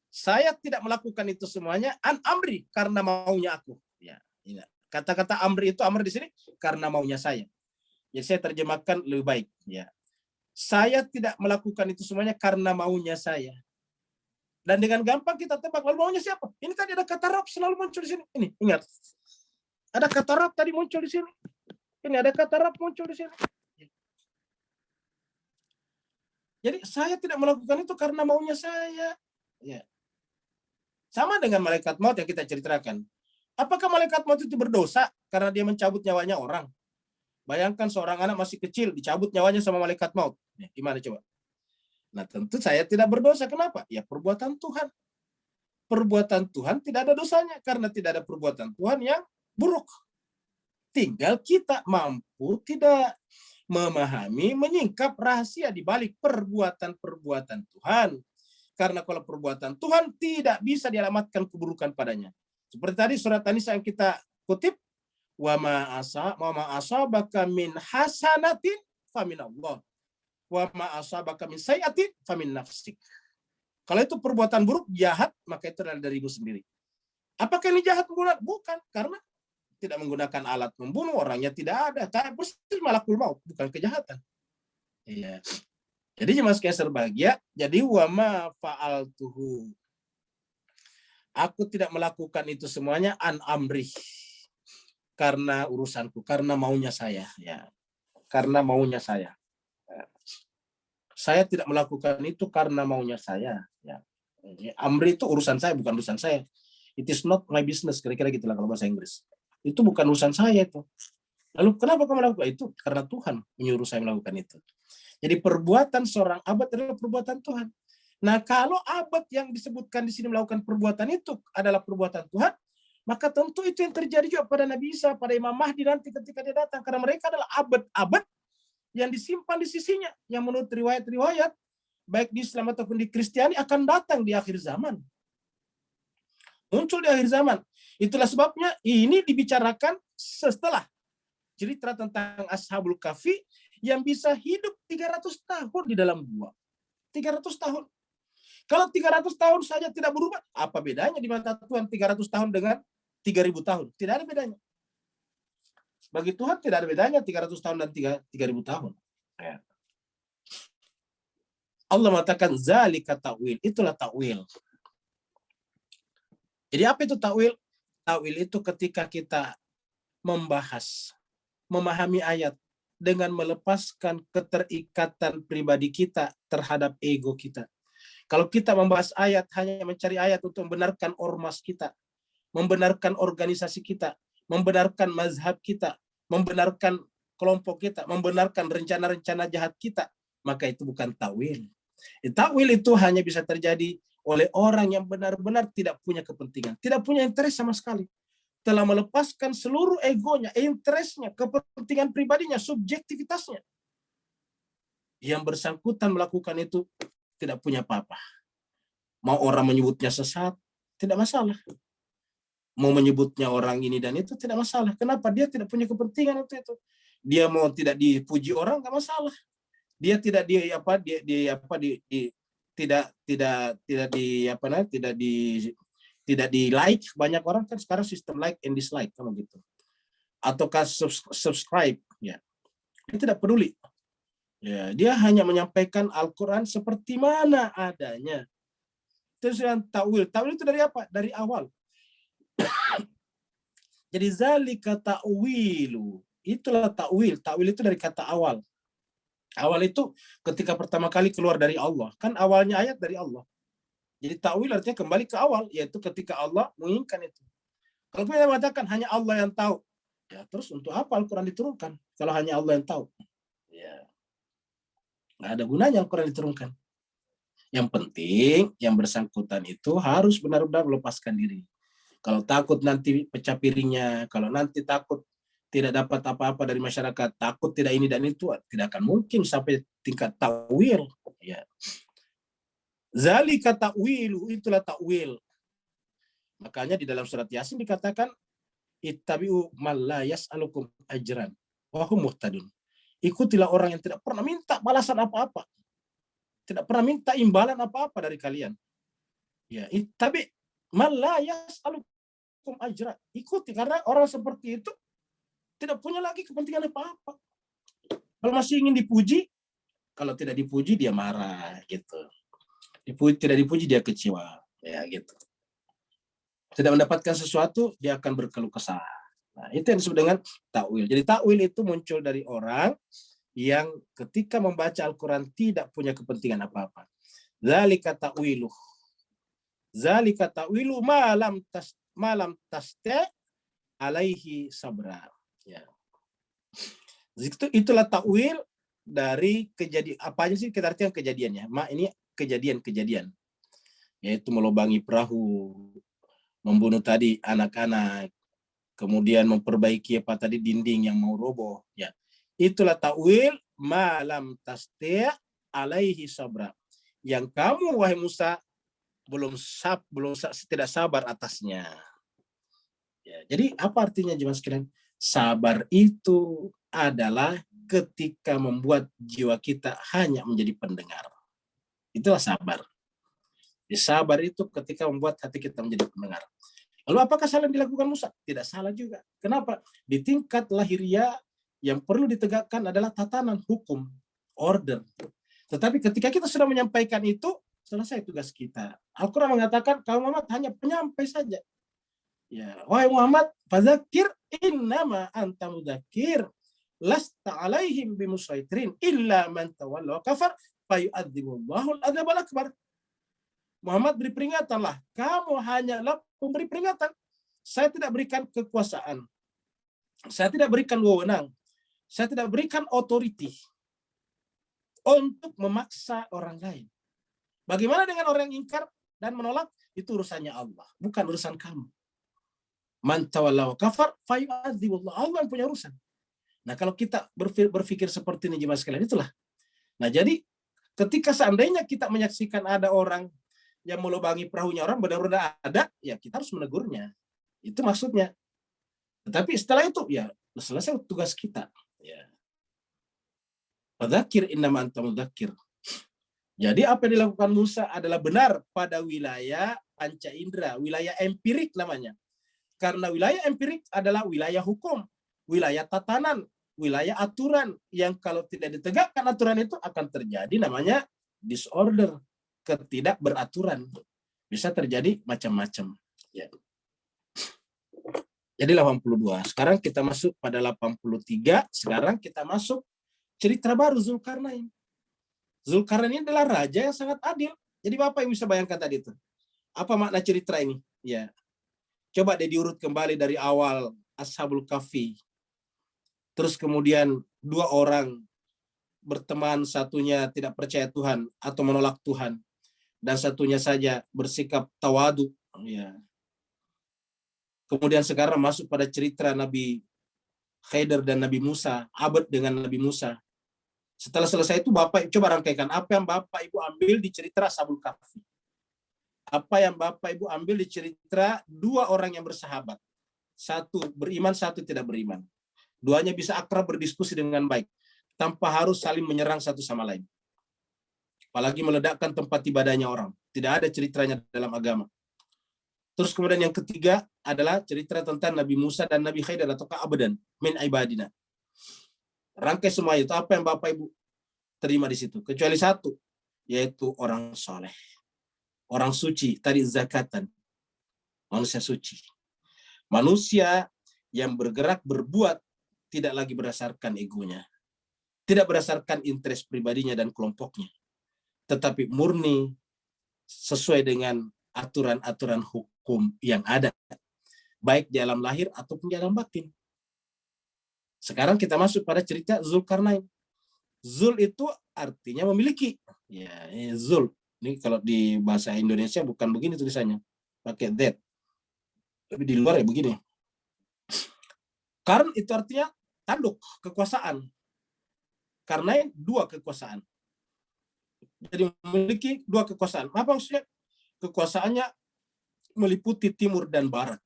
Saya tidak melakukan itu semuanya an amri, karena maunya aku. Ya. Kata-kata amri itu, amri di sini karena maunya saya. Jadi saya terjemahkan lebih baik. Ya. Saya tidak melakukan itu semuanya karena maunya saya. Dan dengan gampang kita tebak, lalu maunya siapa? Ini tadi ada kata Rabb selalu muncul di sini. Ini, ingat. Ada kata Rabb tadi muncul di sini. Ini ada kata Rabb muncul di sini. Jadi saya tidak melakukan itu karena maunya saya. Ya. Sama dengan malaikat maut yang kita ceritakan. Apakah malaikat maut itu berdosa karena dia mencabut nyawanya orang? Bayangkan seorang anak masih kecil dicabut nyawanya sama malaikat maut. Ya, gimana coba? Nah, tentu saya tidak berdosa. Kenapa? Ya, perbuatan Tuhan. Perbuatan Tuhan tidak ada dosanya karena tidak ada perbuatan Tuhan yang buruk. Tinggal kita mampu tidak memahami, menyingkap rahasia di balik perbuatan-perbuatan Tuhan. Karena kalau perbuatan Tuhan tidak bisa dialamatkan keburukan padanya. Seperti tadi surat An-Nisa yang kita kutip, wa ma asabaka min hasanatin faminallah, wa ma asabaka min sayyi'atin famin nafsik. Kalau itu perbuatan buruk, jahat, maka itu adalah darimu sendiri. Apakah ini jahat? Bukan, karena tidak menggunakan alat membunuh, orangnya tidak ada. Persis malakul maut, bukan kejahatan. Iya. Jadi jemaah sekalian berbahagia, jadi wama fa'altuhu. Aku tidak melakukan itu semuanya an amri. Karena urusanku, karena maunya saya. Ya. Karena maunya saya. Saya tidak melakukan itu karena maunya saya. Ya. Amri itu urusan saya, bukan urusan saya. It is not my business, kira-kira gitulah kalau bahasa Inggris. Itu bukan urusan saya itu. Lalu kenapa kamu melakukan itu? Karena Tuhan menyuruh saya melakukan itu. Jadi perbuatan seorang abad adalah perbuatan Tuhan. Nah, kalau abad yang disebutkan di sini melakukan perbuatan itu adalah perbuatan Tuhan, maka tentu itu yang terjadi juga pada Nabi Isa, pada Imam Mahdi nanti ketika dia datang. Karena mereka adalah abad-abad yang disimpan di sisinya, yang menurut riwayat-riwayat, baik di Islam ataupun di Kristiani, akan datang di akhir zaman. Muncul di akhir zaman. Itulah sebabnya ini dibicarakan setelah cerita tentang Ashabul Kahfi yang bisa hidup 300 tahun di dalam gua. 300 tahun. Kalau 300 tahun saja tidak berubah, apa bedanya di mata Tuhan 300 tahun dengan 3.000 tahun? Tidak ada bedanya. Bagi Tuhan tidak ada bedanya 300 tahun dan 3.000 tahun. Allah mengatakan zalika ta'wil. Itulah ta'wil. Jadi apa itu ta'wil? Ta'wil itu ketika kita membahas, memahami ayat dengan melepaskan keterikatan pribadi kita terhadap ego kita. Kalau kita membahas ayat hanya mencari ayat untuk membenarkan ormas kita, membenarkan organisasi kita, membenarkan mazhab kita, membenarkan kelompok kita, membenarkan rencana-rencana jahat kita, maka itu bukan ta'wil. Ta'wil itu hanya bisa terjadi oleh orang yang benar-benar tidak punya kepentingan, tidak punya interest sama sekali. telah melepaskan seluruh egonya, interestnya, kepentingan pribadinya, subjektivitasnya. Yang bersangkutan melakukan itu tidak punya apa-apa. Mau orang menyebutnya sesat, tidak masalah. Mau menyebutnya orang ini dan itu tidak masalah. Kenapa? Dia tidak punya kepentingan untuk itu. Dia mau tidak dipuji orang nggak masalah. Dia tidak tidak di like banyak orang kan sekarang sistem like and dislike kamu gitu. Ataukah subscribe ya. Dia tidak peduli. Ya, dia hanya menyampaikan Al-Quran seperti mana adanya. Terus yang ta'wil. Ta'wil itu dari apa? Dari awal. Jadi zalika ta'wilu. Itulah ta'wil. Ta'wil itu dari kata awal. Awal itu ketika pertama kali keluar dari Allah. Kan awalnya ayat dari Allah. Jadi ta'wil artinya kembali ke awal. Yaitu ketika Allah menginginkan itu. Kalau kita mengatakan hanya Allah yang tahu. Ya, terus untuk apa Al-Quran diturunkan? Kalau hanya Allah yang tahu. Ya. Nggak ada gunanya Al-Quran diturunkan. Yang penting yang bersangkutan itu harus benar-benar melepaskan diri. Kalau takut nanti pecah piringnya, kalau nanti takut tidak dapat apa-apa dari masyarakat, takut tidak ini dan itu, tidak akan mungkin sampai tingkat ta'wil. Ya. Zalika ta'wilu, itulah ta'wil. Makanya di dalam surat Yasin dikatakan, ittabi'u man la yas'alukum ajran wa hum muhtadun. Ikutilah orang yang tidak pernah minta balasan apa-apa. Tidak pernah minta imbalan apa-apa dari kalian. Ya, tapi man la yas'alukum ajran. Ikuti karena orang seperti itu tidak punya lagi kepentingan apa-apa. Kalau masih ingin dipuji, kalau tidak dipuji dia marah gitu. Tidak dipuji dia kecewa, ya gitu. Tidak mendapatkan sesuatu dia akan berkeluh kesah. Nah, itu yang disebut dengan ta'wil. Jadi ta'wil itu muncul dari orang yang ketika membaca Al-Quran tidak punya kepentingan apa-apa. Zalika ta'wiluh. Zalika ta'wilu malam taste alaihi sabra. Ya. Itulah ta'wil dari kejadian. Apa aja sih kita artikan kejadiannya? Ini kejadian-kejadian. Yaitu melubangi perahu, membunuh tadi anak-anak, kemudian memperbaiki apa tadi dinding yang mau roboh. Ya. Itulah ta'wil malam taste alaihi sabra. Yang kamu wahai Musa tidak sabar atasnya. Ya, jadi apa artinya jemaah sekalian? Sabar itu adalah ketika membuat jiwa kita hanya menjadi pendengar. Itulah sabar. Sabar itu ketika membuat hati kita menjadi pendengar. Lalu apakah salah yang dilakukan Musa? Tidak salah juga. Kenapa? Di tingkat lahiriah yang perlu ditegakkan adalah tatanan hukum, order. Tetapi ketika kita sudah menyampaikan itu, selesai tugas kita. Al-Quran mengatakan, kaum Muhammad hanya penyampai saja. Ya, wahai Muhammad, fadzakir innama anta mudzakir, lasta alaihim bimusaitrin illa man tawalla wa kafar fayu'adzibullahu al-adzabal akbar. Muhammad beri peringatanlah. Kamu hanyalah pemberi peringatan. Saya tidak berikan kekuasaan. Saya tidak berikan wewenang. Saya tidak berikan otoriti untuk memaksa orang lain. Bagaimana dengan orang yang ingkar dan menolak? Itu urusannya Allah, bukan urusan kamu. Man tawalla wa kafar fayu'adzibullah. Allah yang punya urusan. Nah, kalau kita berpikir seperti ini jemaah sekalian, itulah. Nah, jadi ketika seandainya kita menyaksikan ada orang yang melubangi perahunya orang benar-benar ada, ya kita harus menegurnya. Itu maksudnya. Tetapi setelah itu, ya selesai tugas kita. Ya. Fadzakir innama anta mudzakir. Jadi apa yang dilakukan Musa adalah benar pada wilayah panca indera, wilayah empirik namanya. Karena wilayah empirik adalah wilayah hukum, wilayah tatanan, wilayah aturan yang kalau tidak ditegakkan aturan itu akan terjadi namanya disorder. Ketidakberaturan, bisa terjadi macam-macam. Ya. Jadi 82. Sekarang kita masuk pada 83. Sekarang kita masuk cerita baru Zulkarnain. Zulkarnain adalah raja yang sangat adil. Jadi Bapak yang bisa bayangkan tadi itu. Apa makna cerita ini? Ya. Coba deh diurut kembali dari awal Ashabul Kahfi. Terus kemudian dua orang berteman, satunya tidak percaya Tuhan atau menolak Tuhan. Dan satunya saja bersikap tawadu. Ya. Kemudian sekarang masuk pada cerita Nabi Khidir dan Nabi Musa, Abad dengan Nabi Musa. Setelah selesai itu Bapak coba rangkaikan apa yang Bapak Ibu ambil di cerita Ashabul Kahfi. Apa yang Bapak Ibu ambil di cerita dua orang yang bersahabat. Satu beriman, satu tidak beriman. Duanya bisa akrab berdiskusi dengan baik, tanpa harus saling menyerang satu sama lain. Apalagi meledakkan tempat ibadahnya orang. Tidak ada ceritanya dalam agama. Terus kemudian yang ketiga adalah cerita tentang Nabi Musa dan Nabi Khidir atau Abadan min ibadina. Rangkai semua itu apa yang Bapak Ibu terima di situ, kecuali satu, yaitu orang soleh, orang suci, tadi zakatan, manusia suci, manusia yang bergerak berbuat tidak lagi berdasarkan egonya, tidak berdasarkan interest pribadinya dan kelompoknya, tetapi murni sesuai dengan aturan-aturan hukum yang ada, baik di alam lahir ataupun di alam batin. Sekarang kita masuk pada cerita Zulkarnain. Zul itu artinya memiliki. Ya, Zul. Ini kalau di bahasa Indonesia bukan begini tulisannya, pakai that. Tapi di luar ya begini. Karn itu artinya tanduk, kekuasaan. Karnain dua kekuasaan. Jadi memiliki dua kekuasaan. Apa maksudnya? Kekuasaannya meliputi timur dan barat.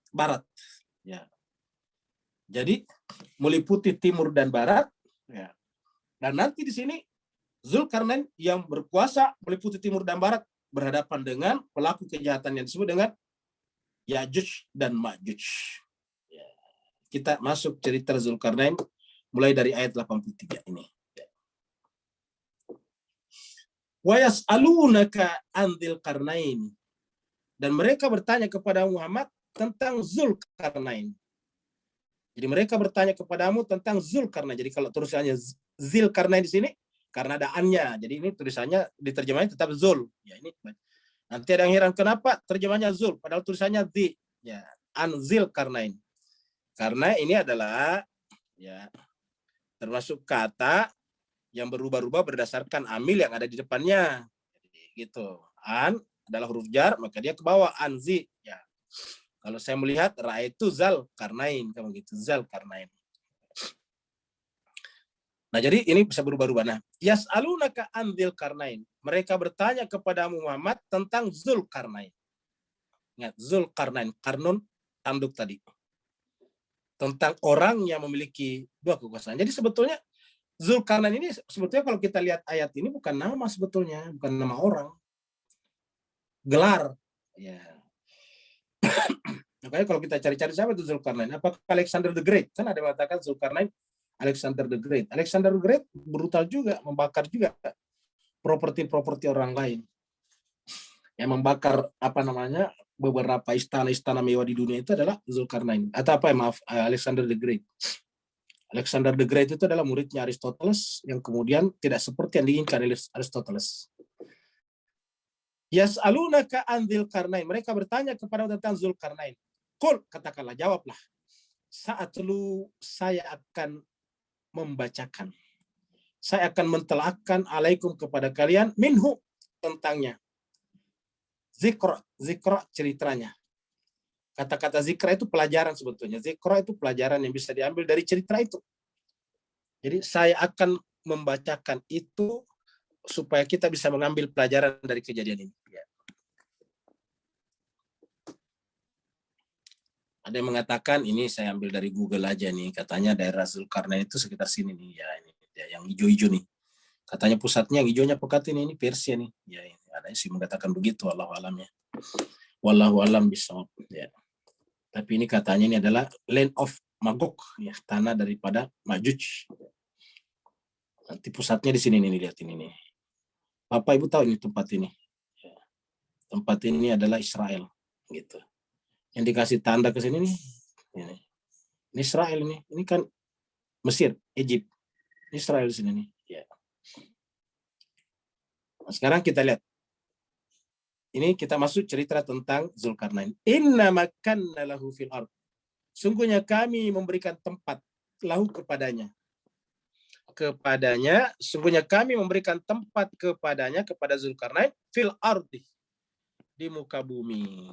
Ya. Jadi meliputi timur dan barat. Ya. Dan nanti di sini Zulkarnain yang berkuasa meliputi timur dan barat berhadapan dengan pelaku kejahatan yang disebut dengan Ya'juj dan Ma'juj. Ya. Kita masuk cerita Zulkarnain mulai dari ayat 83 ini. Wa yas'alunaka 'anil qarnain. Dan mereka bertanya kepada Muhammad tentang Zulkarnain. Jadi mereka bertanya kepadamu tentang Zulkarnain. Jadi kalau tulisannya Zulkarnain di sini karena ada an-nya. Jadi ini tulisannya diterjemahnya tetap Zul. Ya ini. Nanti ada yang heran kenapa terjemahnya Zul padahal tulisannya Zi. Ya, an Zulkarnain. Karena ini adalah ya termasuk kata yang berubah-ubah berdasarkan amil yang ada di depannya. Jadi, gitu. An adalah huruf jar, maka dia ke bawah anzi. Ya. Kalau saya melihat raaitu Zulkarnain, kamu gitu, Zulkarnain. Nah, jadi ini bisa berubah-ubah. Nah, yas'alunaka an Zulkarnain. Mereka bertanya kepada Muhammad tentang Zulkarnain. Ingat, Zulkarnain, karnun tanduk tadi. Tentang orang yang memiliki dua kekuasaan. Jadi sebetulnya Zulkarnain ini sebetulnya kalau kita lihat ayat ini bukan nama sebetulnya, bukan nama orang. Gelar. Ya. Makanya kalau kita cari-cari siapa itu Zulkarnain, apakah Alexander the Great? Kan ada yang mengatakan Zulkarnain Alexander the Great. Alexander the Great brutal juga, membakar juga properti-properti orang lain. Yang membakar beberapa istana-istana mewah di dunia itu adalah Zulkarnain. Atau Alexander the Great. Alexander the Great itu adalah muridnya Aristoteles yang kemudian tidak seperti yang diinginkan Aristoteles. Yas'alunaka an Zulkarnain. Mereka bertanya kepada tentang Zulkarnain. Qul, katakanlah, jawablah. Saat lu saya akan membacakan. Saya akan mentelakkan alaikum kepada kalian minhu tentangnya. Zikra ceritanya. Kata-kata zikra itu pelajaran sebetulnya. Zikra itu pelajaran yang bisa diambil dari cerita itu. Jadi saya akan membacakan itu supaya kita bisa mengambil pelajaran dari kejadian ini. Ya. Ada yang mengatakan ini saya ambil dari Google aja nih, katanya daerah Zulkarnain itu sekitar sini nih, ya ini ya, yang hijau-hijau nih. Katanya pusatnya yang hijaunya pekat ini Persia nih. Ya ini ada sih mengatakan begitu, wallahu alamnya. Wallahu alam bisawab. Ya. Tapi ini katanya ini adalah land of Magog, ya tanah daripada Majuj. Nanti pusatnya di sini nih, lihat ini nih. Bapak Ibu tahu ini tempat ini. Tempat ini adalah Israel, gitu. Yang dikasih tanda ke sini nih, ini Israel ini. Ini kan Mesir, Egypt. Israel di sini nih. Ya. Nah, sekarang kita lihat. Ini kita masuk cerita tentang Zulkarnain. Inna makanna lahu fil ard. Sungguhnya kami memberikan tempat lahu kepadanya. Sungguhnya kami memberikan tempat kepadanya, kepada Zulkarnain, fil ardi, di muka bumi.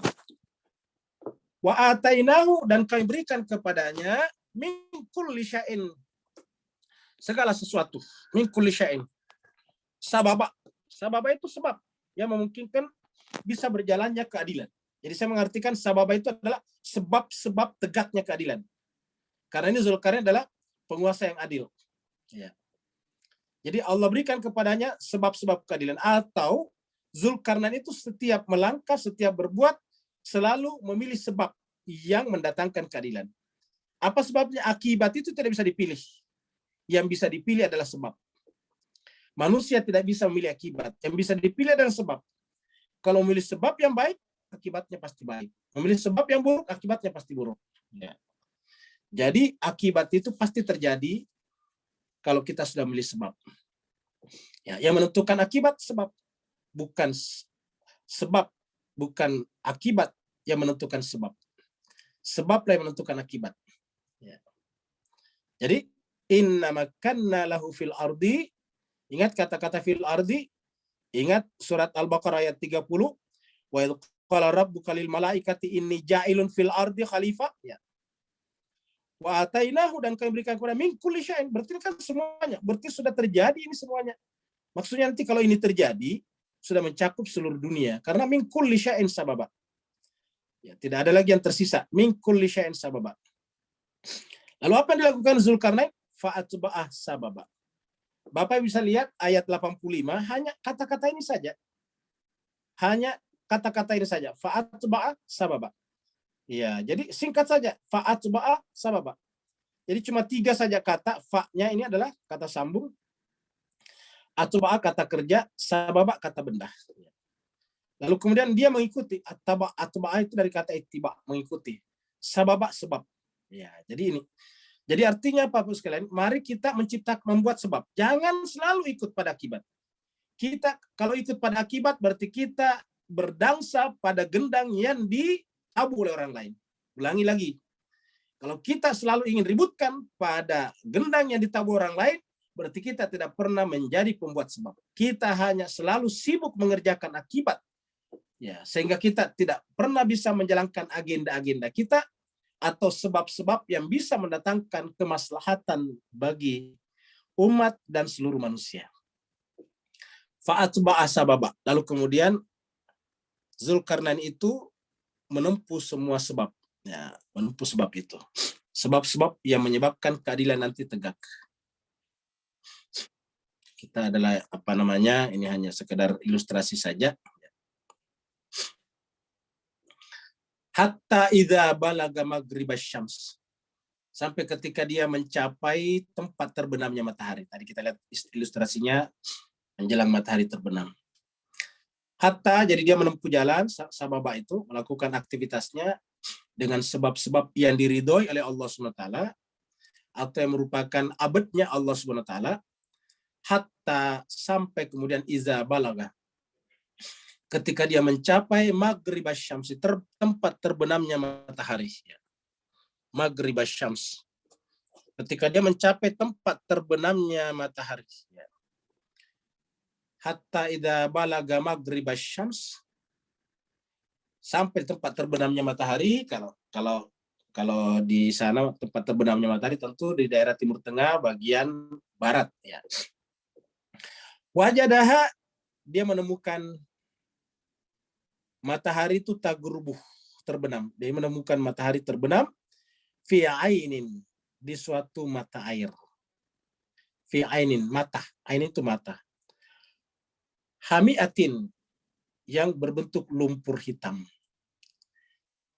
Wa atainahu, dan kami berikan kepadanya min kulli syai'in, segala sesuatu, min kulli syai'in. Sababa. Sababa itu sebab yang memungkinkan bisa berjalannya keadilan. Jadi saya mengartikan sababa itu adalah sebab-sebab tegaknya keadilan. Karena ini Zulkarnain adalah penguasa yang adil. Ya. Jadi Allah berikan kepadanya sebab-sebab keadilan. Atau Zulkarnain itu setiap melangkah, setiap berbuat, selalu memilih sebab yang mendatangkan keadilan. Apa sebabnya? Akibat itu tidak bisa dipilih. Yang bisa dipilih adalah sebab. Manusia tidak bisa memilih akibat. Yang bisa dipilih adalah sebab. Kalau memilih sebab yang baik, akibatnya pasti baik. Memilih sebab yang buruk, akibatnya pasti buruk. Ya. Jadi akibat itu pasti terjadi kalau kita sudah memilih sebab. Ya, yang menentukan akibat sebab, bukan sebab, bukan akibat yang menentukan sebab. Sebablah yang menentukan akibat. Ya. Jadi inna makanna lahu fil ardi, ingat kata-kata fil ardi, ingat surat Al-Baqarah ayat 30, wa idh qala rabbuka lil malaikati inni ja'ilun fil ardi khalifah. Ya. Wa atainahu, dan kami berikan kepada min kulli syai'in, berarti kan semuanya, berarti sudah terjadi ini semuanya. Maksudnya nanti kalau ini terjadi sudah mencakup seluruh dunia, karena min kulli syai'in sababa. Ya, tidak ada lagi yang tersisa. Min kulli syai'in sababa. Lalu apa yang dilakukan Zulkarnain? Fa'atba'ah sababa. Bapak bisa lihat ayat 85, hanya kata-kata ini saja. Hanya kata-kata ini saja. Fa'atba'ah sababa. Ya, jadi singkat saja. Fa'atba'ah sababa. Jadi cuma 3 saja kata. Fa-nya ini adalah kata sambung. Atba'ah kata kerja. Sababa kata benda. Lalu kemudian dia mengikuti. Atba'ah itu dari kata ittiba, mengikuti. Sababa sebab. Ya, jadi ini. Jadi artinya apa Bapak sekalian? Mari kita membuat sebab. Jangan selalu ikut pada akibat. Kita kalau ikut pada akibat berarti kita berdangsa pada gendang yang ditabuh oleh orang lain. Ulangi lagi. Kalau kita selalu ingin ributkan pada gendang yang ditabuh orang lain, berarti kita tidak pernah menjadi pembuat sebab. Kita hanya selalu sibuk mengerjakan akibat. Ya, sehingga kita tidak pernah bisa menjalankan agenda-agenda kita atau sebab-sebab yang bisa mendatangkan kemaslahatan bagi umat dan seluruh manusia. Fa'atba'a sababa. Lalu kemudian Zulkarnain itu menempuh semua sebab. Ya, menempuh sebab itu. Sebab-sebab yang menyebabkan keadilan nanti tegak. Kita adalah ini hanya sekedar ilustrasi saja. Hatta idza balaga maghribasy syams, sampai ketika dia mencapai tempat terbenamnya matahari. Tadi kita lihat ilustrasinya menjelang matahari terbenam. Hatta, jadi dia menempuh jalan sababa itu, melakukan aktivitasnya dengan sebab-sebab yang diridhoi oleh Allah SWT atau yang merupakan abadnya Allah SWT. Hatta, sampai kemudian iza balaga, ketika dia mencapai maghribasy syams, tempat terbenamnya matahari. Maghribasy syams. Ketika dia mencapai tempat terbenamnya matahari. Hatta idza balaga maghribasy syams, sampai tempat terbenamnya matahari. Kalau di sana tempat terbenamnya matahari tentu di daerah Timur Tengah bagian barat. Ya. Wajadaha, dia menemukan matahari itu tagrubuh, terbenam. Dia menemukan matahari terbenam fi ainin, di suatu mata air. Fi ainin, mata. Ain itu mata. Hamiatin, yang berbentuk lumpur hitam.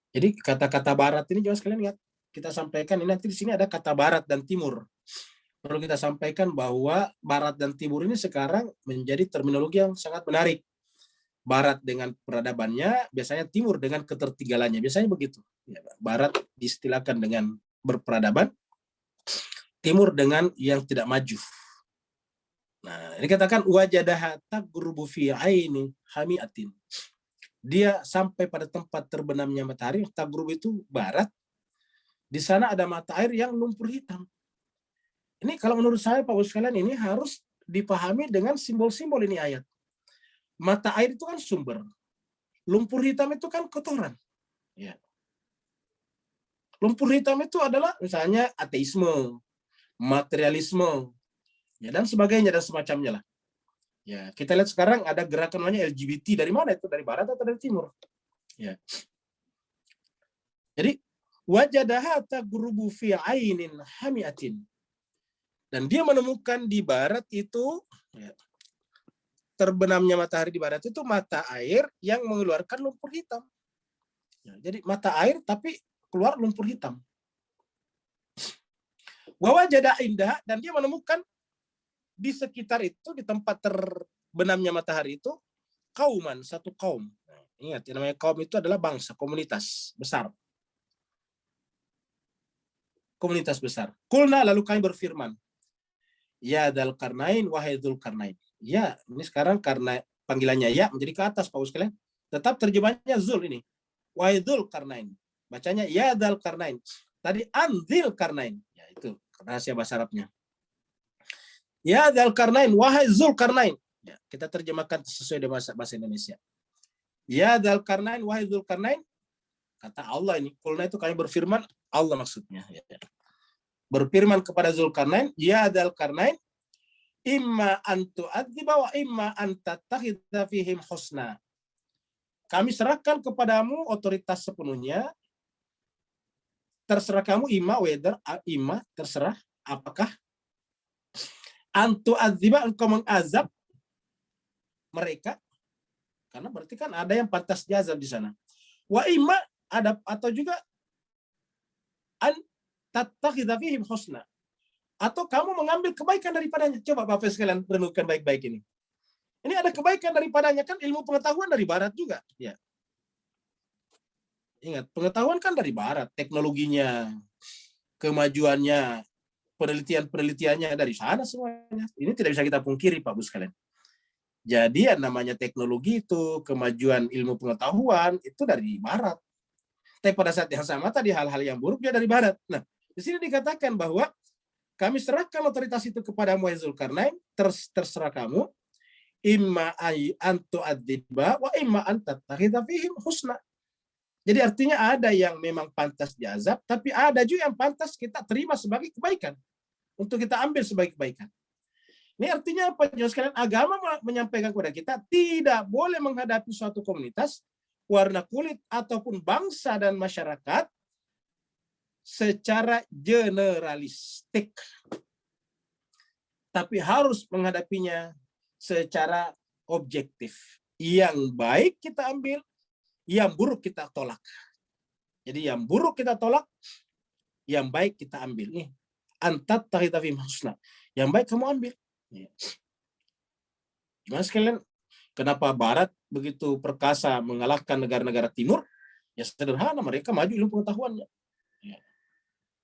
Jadi kata-kata barat ini juga sekalian lihat. Kita sampaikan ini nanti di sini ada kata barat dan timur. Perlu kita sampaikan bahwa barat dan timur ini sekarang menjadi terminologi yang sangat menarik. Barat dengan peradabannya, biasanya timur dengan ketertinggalannya. Biasanya begitu. Barat diistilahkan dengan berperadaban, timur dengan yang tidak maju. Nah, ini katakan wajadaha tagrubu fi aini hamiatin. Dia sampai pada tempat terbenamnya matahari, tagrub itu barat. Di sana ada mata air yang lumpur hitam. Ini kalau menurut saya Pak sekalian ini harus dipahami dengan simbol-simbol ini ayat. Mata air itu kan sumber. Lumpur hitam itu kan kotoran. Ya. Lumpur hitam itu adalah misalnya ateisme, materialisme, ya dan sebagainya dan semacamnya lah. Ya, kita lihat sekarang ada gerakan namanya LGBT, dari mana itu? Dari barat atau dari timur? Ya. Jadi wajadaha tagrubu fi ainin hamiatin. Dan dia menemukan di barat itu, ya, terbenamnya matahari di barat itu mata air yang mengeluarkan lumpur hitam. Ya, jadi mata air tapi keluar lumpur hitam. Wawajada indah, dan dia menemukan di sekitar itu, di tempat terbenamnya matahari itu, kauman, satu kaum. Ingat, yang namanya kaum itu adalah bangsa, komunitas besar. Komunitas besar. Kulna, lalu kami berfirman, ya Dzulkarnain, wahai Dzulkarnain. Ya, ini sekarang karena panggilannya ya menjadi ke atas, Pak sekalian. Tetap terjemahnya Zul ini. Wahai Dzulkarnain. Bacanya ya Dzulkarnain. Tadi Dzulkarnain. Ya itu rahasia bahasa Arabnya. Ya Dzulkarnain, wahai Dzulkarnain. Ya, kita terjemahkan sesuai dengan bahasa Indonesia. Ya Dzulkarnain, wahai Dzulkarnain. Kata Allah ini. Kulna itu kami berfirman, Allah maksudnya. Ya. Berfirman kepada Dzulkarnain, ya Dzulkarnain, imma antu adziba wa imma antattakhidha fihim husna. Kami serahkan kepadamu otoritas sepenuhnya. Terserah kamu, imma terserah apakah antu adziba, engkau mengazab mereka, karena berarti kan ada yang pantas diazab di sana. Wa imma, ada atau juga an tattakhidha fihim husna, atau kamu mengambil kebaikan daripadanya. Coba Bapak sekalian renungkan baik-baik ini. Ini ada kebaikan daripadanya, kan ilmu pengetahuan dari barat juga. Ya. Ingat, pengetahuan kan dari barat, teknologinya, kemajuannya, penelitian-penelitiannya dari sana semuanya. Ini tidak bisa kita pungkiri, Pak Bu sekalian. Jadi yang namanya teknologi itu, kemajuan ilmu pengetahuan itu dari barat. Tapi pada saat yang sama tadi hal-hal yang buruk dia dari barat. Nah, di sini dikatakan bahwa kami serahkan otoritas itu kepada Dzulkarnain, terserah kamu, imma antu adziba wa imma antattakhidha fihim husna. Jadi artinya ada yang memang pantas diazab, tapi ada juga yang pantas kita terima sebagai kebaikan, untuk kita ambil sebagai kebaikan. Ini artinya apa? Sekalian, agama menyampaikan kepada kita tidak boleh menghadapi suatu komunitas, warna kulit ataupun bangsa dan masyarakat secara generalistik, tapi harus menghadapinya secara objektif. Yang baik kita ambil, yang buruk kita tolak. Jadi yang buruk kita tolak, yang baik kita ambil. Nih, antattakhidha fihim husna. Yang baik kamu ambil. Gimana sekalian? Kenapa Barat begitu perkasa mengalahkan negara-negara Timur? Ya sederhana, mereka maju ilmu pengetahuannya. Ya.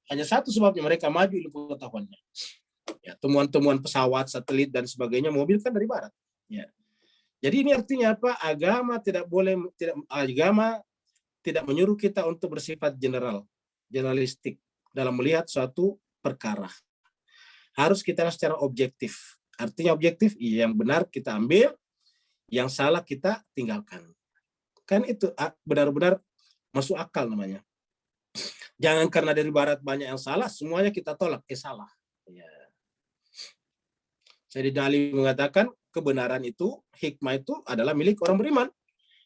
Hanya satu sebabnya, mereka maju ilmu pengetahuannya. Ya, temuan-temuan pesawat, satelit dan sebagainya, mobil kan dari Barat. Ya. Jadi ini artinya apa? Agama tidak menyuruh kita untuk bersifat generalistik dalam melihat suatu perkara. Harus kita secara objektif. Artinya objektif, yang benar kita ambil, yang salah kita tinggalkan. Kan itu benar-benar masuk akal namanya. Jangan karena dari barat banyak yang salah, semuanya kita tolak. Salah. Ya. Sayyidina Ali mengatakan, kebenaran itu, hikmah itu adalah milik orang beriman.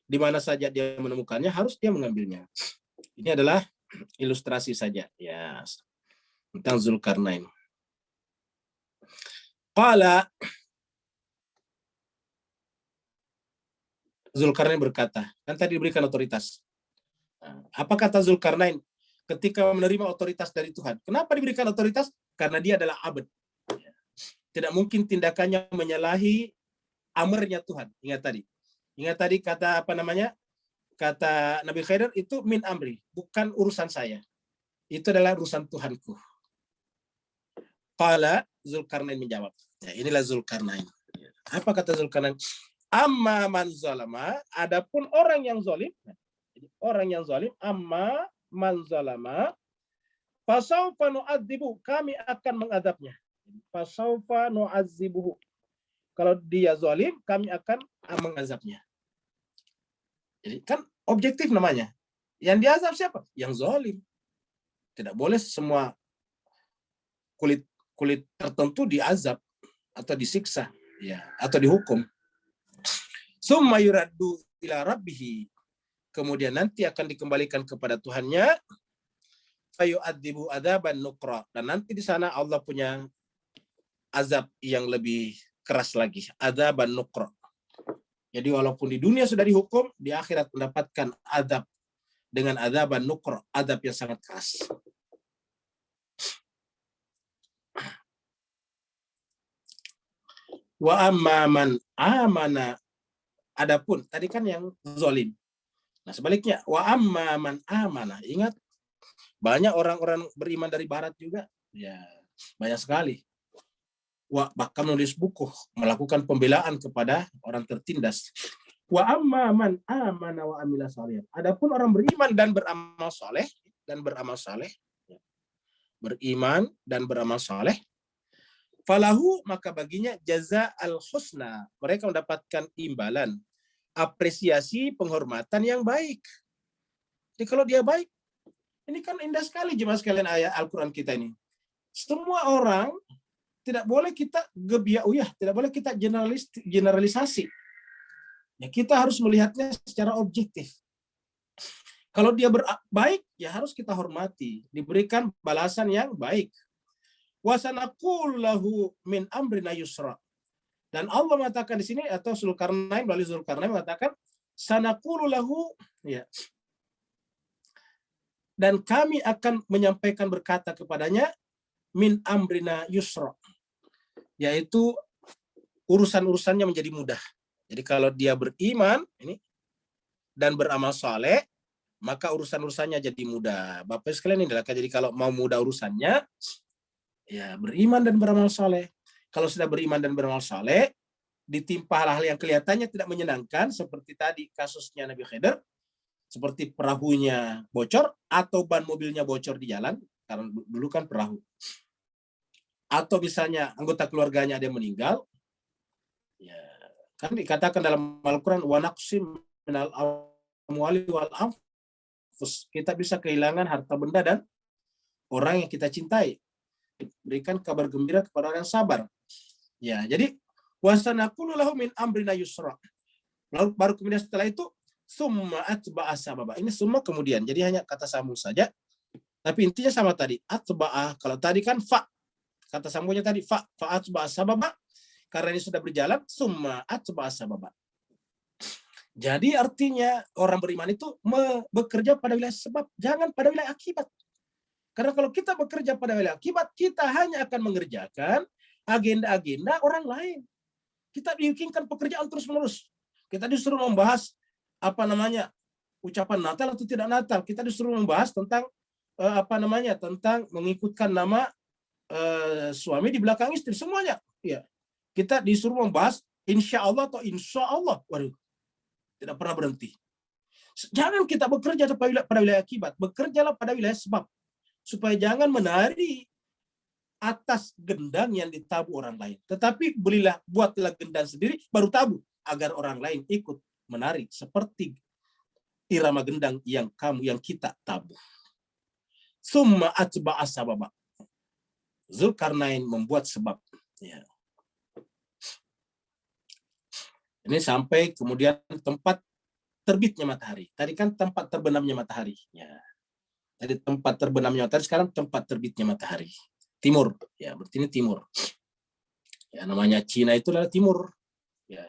Di mana saja dia menemukannya, harus dia mengambilnya. Ini adalah ilustrasi saja. Ya. Tentang Dzulkarnain. Qala, Dzulkarnain berkata, kan tadi diberikan otoritas. Apa kata Dzulkarnain ketika menerima otoritas dari Tuhan? Kenapa diberikan otoritas? Karena dia adalah abd. Tidak mungkin tindakannya menyalahi amrnya Tuhan. Ingat tadi kata apa namanya? Kata Nabi Khidir itu min amri, bukan urusan saya. Itu adalah urusan Tuhanku. Qala, Dzulkarnain menjawab. Ya, inilah Dzulkarnain. Apa kata Dzulkarnain? Amma man zalama, adapun orang yang zalim, amma man zalama, fasaufa nu'adzibu, kami akan mengadabnya. Fasaufa nu'adzibuhu. Kalau dia zalim, kami akan mengazabnya. Jadi kan objektif namanya. Yang diazab siapa? Yang zalim. Tidak boleh semua kulit tertentu diazab atau disiksa, ya, atau dihukum. Summa yuraddu ila rabbih. Kemudian nanti akan dikembalikan kepada Tuhannya. Fayu'adzibu adzaban nukra. Dan nanti di sana Allah punya azab yang lebih keras lagi. Adzaban nukra. Jadi walaupun di dunia sudah dihukum, di akhirat mendapatkan azab dengan adzaban nukra, azab yang sangat keras. Wa amma man amana. Adapun tadi kan yang zalim. Nah, sebaliknya wa amma man amana. Ingat, banyak orang-orang beriman dari barat juga. Ya, banyak sekali. Bahkan menulis buku, melakukan pembelaan kepada orang tertindas. Wa amma man amana wa amila salih. Adapun orang beriman dan beramal saleh, beriman dan beramal saleh, falahu, maka baginya jaza al-husna. Mereka mendapatkan imbalan, apresiasi, penghormatan yang baik. Jadi kalau dia baik, ini kan indah sekali jemaah sekalian ayat Al-Quran kita ini. Semua orang tidak boleh kita gebiauyah, tidak boleh kita generalisasi. Ya, kita harus melihatnya secara objektif. Kalau dia baik, ya harus kita hormati, diberikan balasan yang baik. Wasanaqul lahu min amrina yusra. Dan Allah mengatakan di sini, atau Zulkarnain, melalui Zulkarnain mengatakan, sanaqulu lahu, ya. Dan kami akan menyampaikan berkata kepadanya, min amrina yusra. Yaitu urusan-urusannya menjadi mudah. Jadi kalau dia beriman ini dan beramal saleh, maka urusan-urusannya jadi mudah. Bapak sekalian ini, jadi kalau mau mudah urusannya, ya beriman dan beramal saleh. Kalau sudah beriman dan beramal saleh, ditimpa hal-hal yang kelihatannya tidak menyenangkan, seperti tadi kasusnya Nabi Khidir, seperti perahunya bocor atau ban mobilnya bocor di jalan, karena dulu kan perahu. Atau misalnya anggota keluarganya ada yang meninggal, ya kan dikatakan dalam Al-Quran, wa naqsim minal amwali wal anfus. Kita bisa kehilangan harta benda dan orang yang kita cintai. Berikan kabar gembira kepada orang yang sabar. Ya, jadi wasanaqulu lahu min amrina yusra. Lalu baru kemudian setelah itu summa atba'a sababa. Ini semua kemudian. Jadi hanya kata sambung saja. Tapi intinya sama tadi. Atba'a. Kalau tadi kan fa. Kata sambungnya tadi fa atba'a sababa. Karena ini sudah berjalan, summa atba'a sababa. Jadi artinya orang beriman itu bekerja pada wilayah sebab, jangan pada wilayah akibat. Karena kalau kita bekerja pada wilayah akibat, kita hanya akan mengerjakan agenda-agenda orang lain. Kita bikinkan pekerjaan terus-menerus. Kita disuruh membahas ucapan Natal atau tidak Natal. Kita disuruh membahas tentang tentang mengikutkan nama suami di belakang istri, semuanya. Ya. Kita disuruh membahas insya Allah atau insya Allah. Waduh, tidak pernah berhenti. Jangan kita bekerja pada wilayah akibat, bekerjalah pada wilayah sebab. Supaya jangan menari atas gendang yang ditabuh orang lain. Tetapi buatlah gendang sendiri, baru tabuh, agar orang lain ikut menari seperti irama gendang yang kita tabuh. Summa atba'a sababa. Zulkarnain membuat sebab. Ya. Ini sampai kemudian tempat terbitnya matahari. Tadi kan tempat terbenamnya matahari. Ya. Tadi tempat terbenamnya matahari, sekarang tempat terbitnya matahari. Timur. Ya, berarti ini timur. Ya, namanya Cina itu adalah timur. Ya.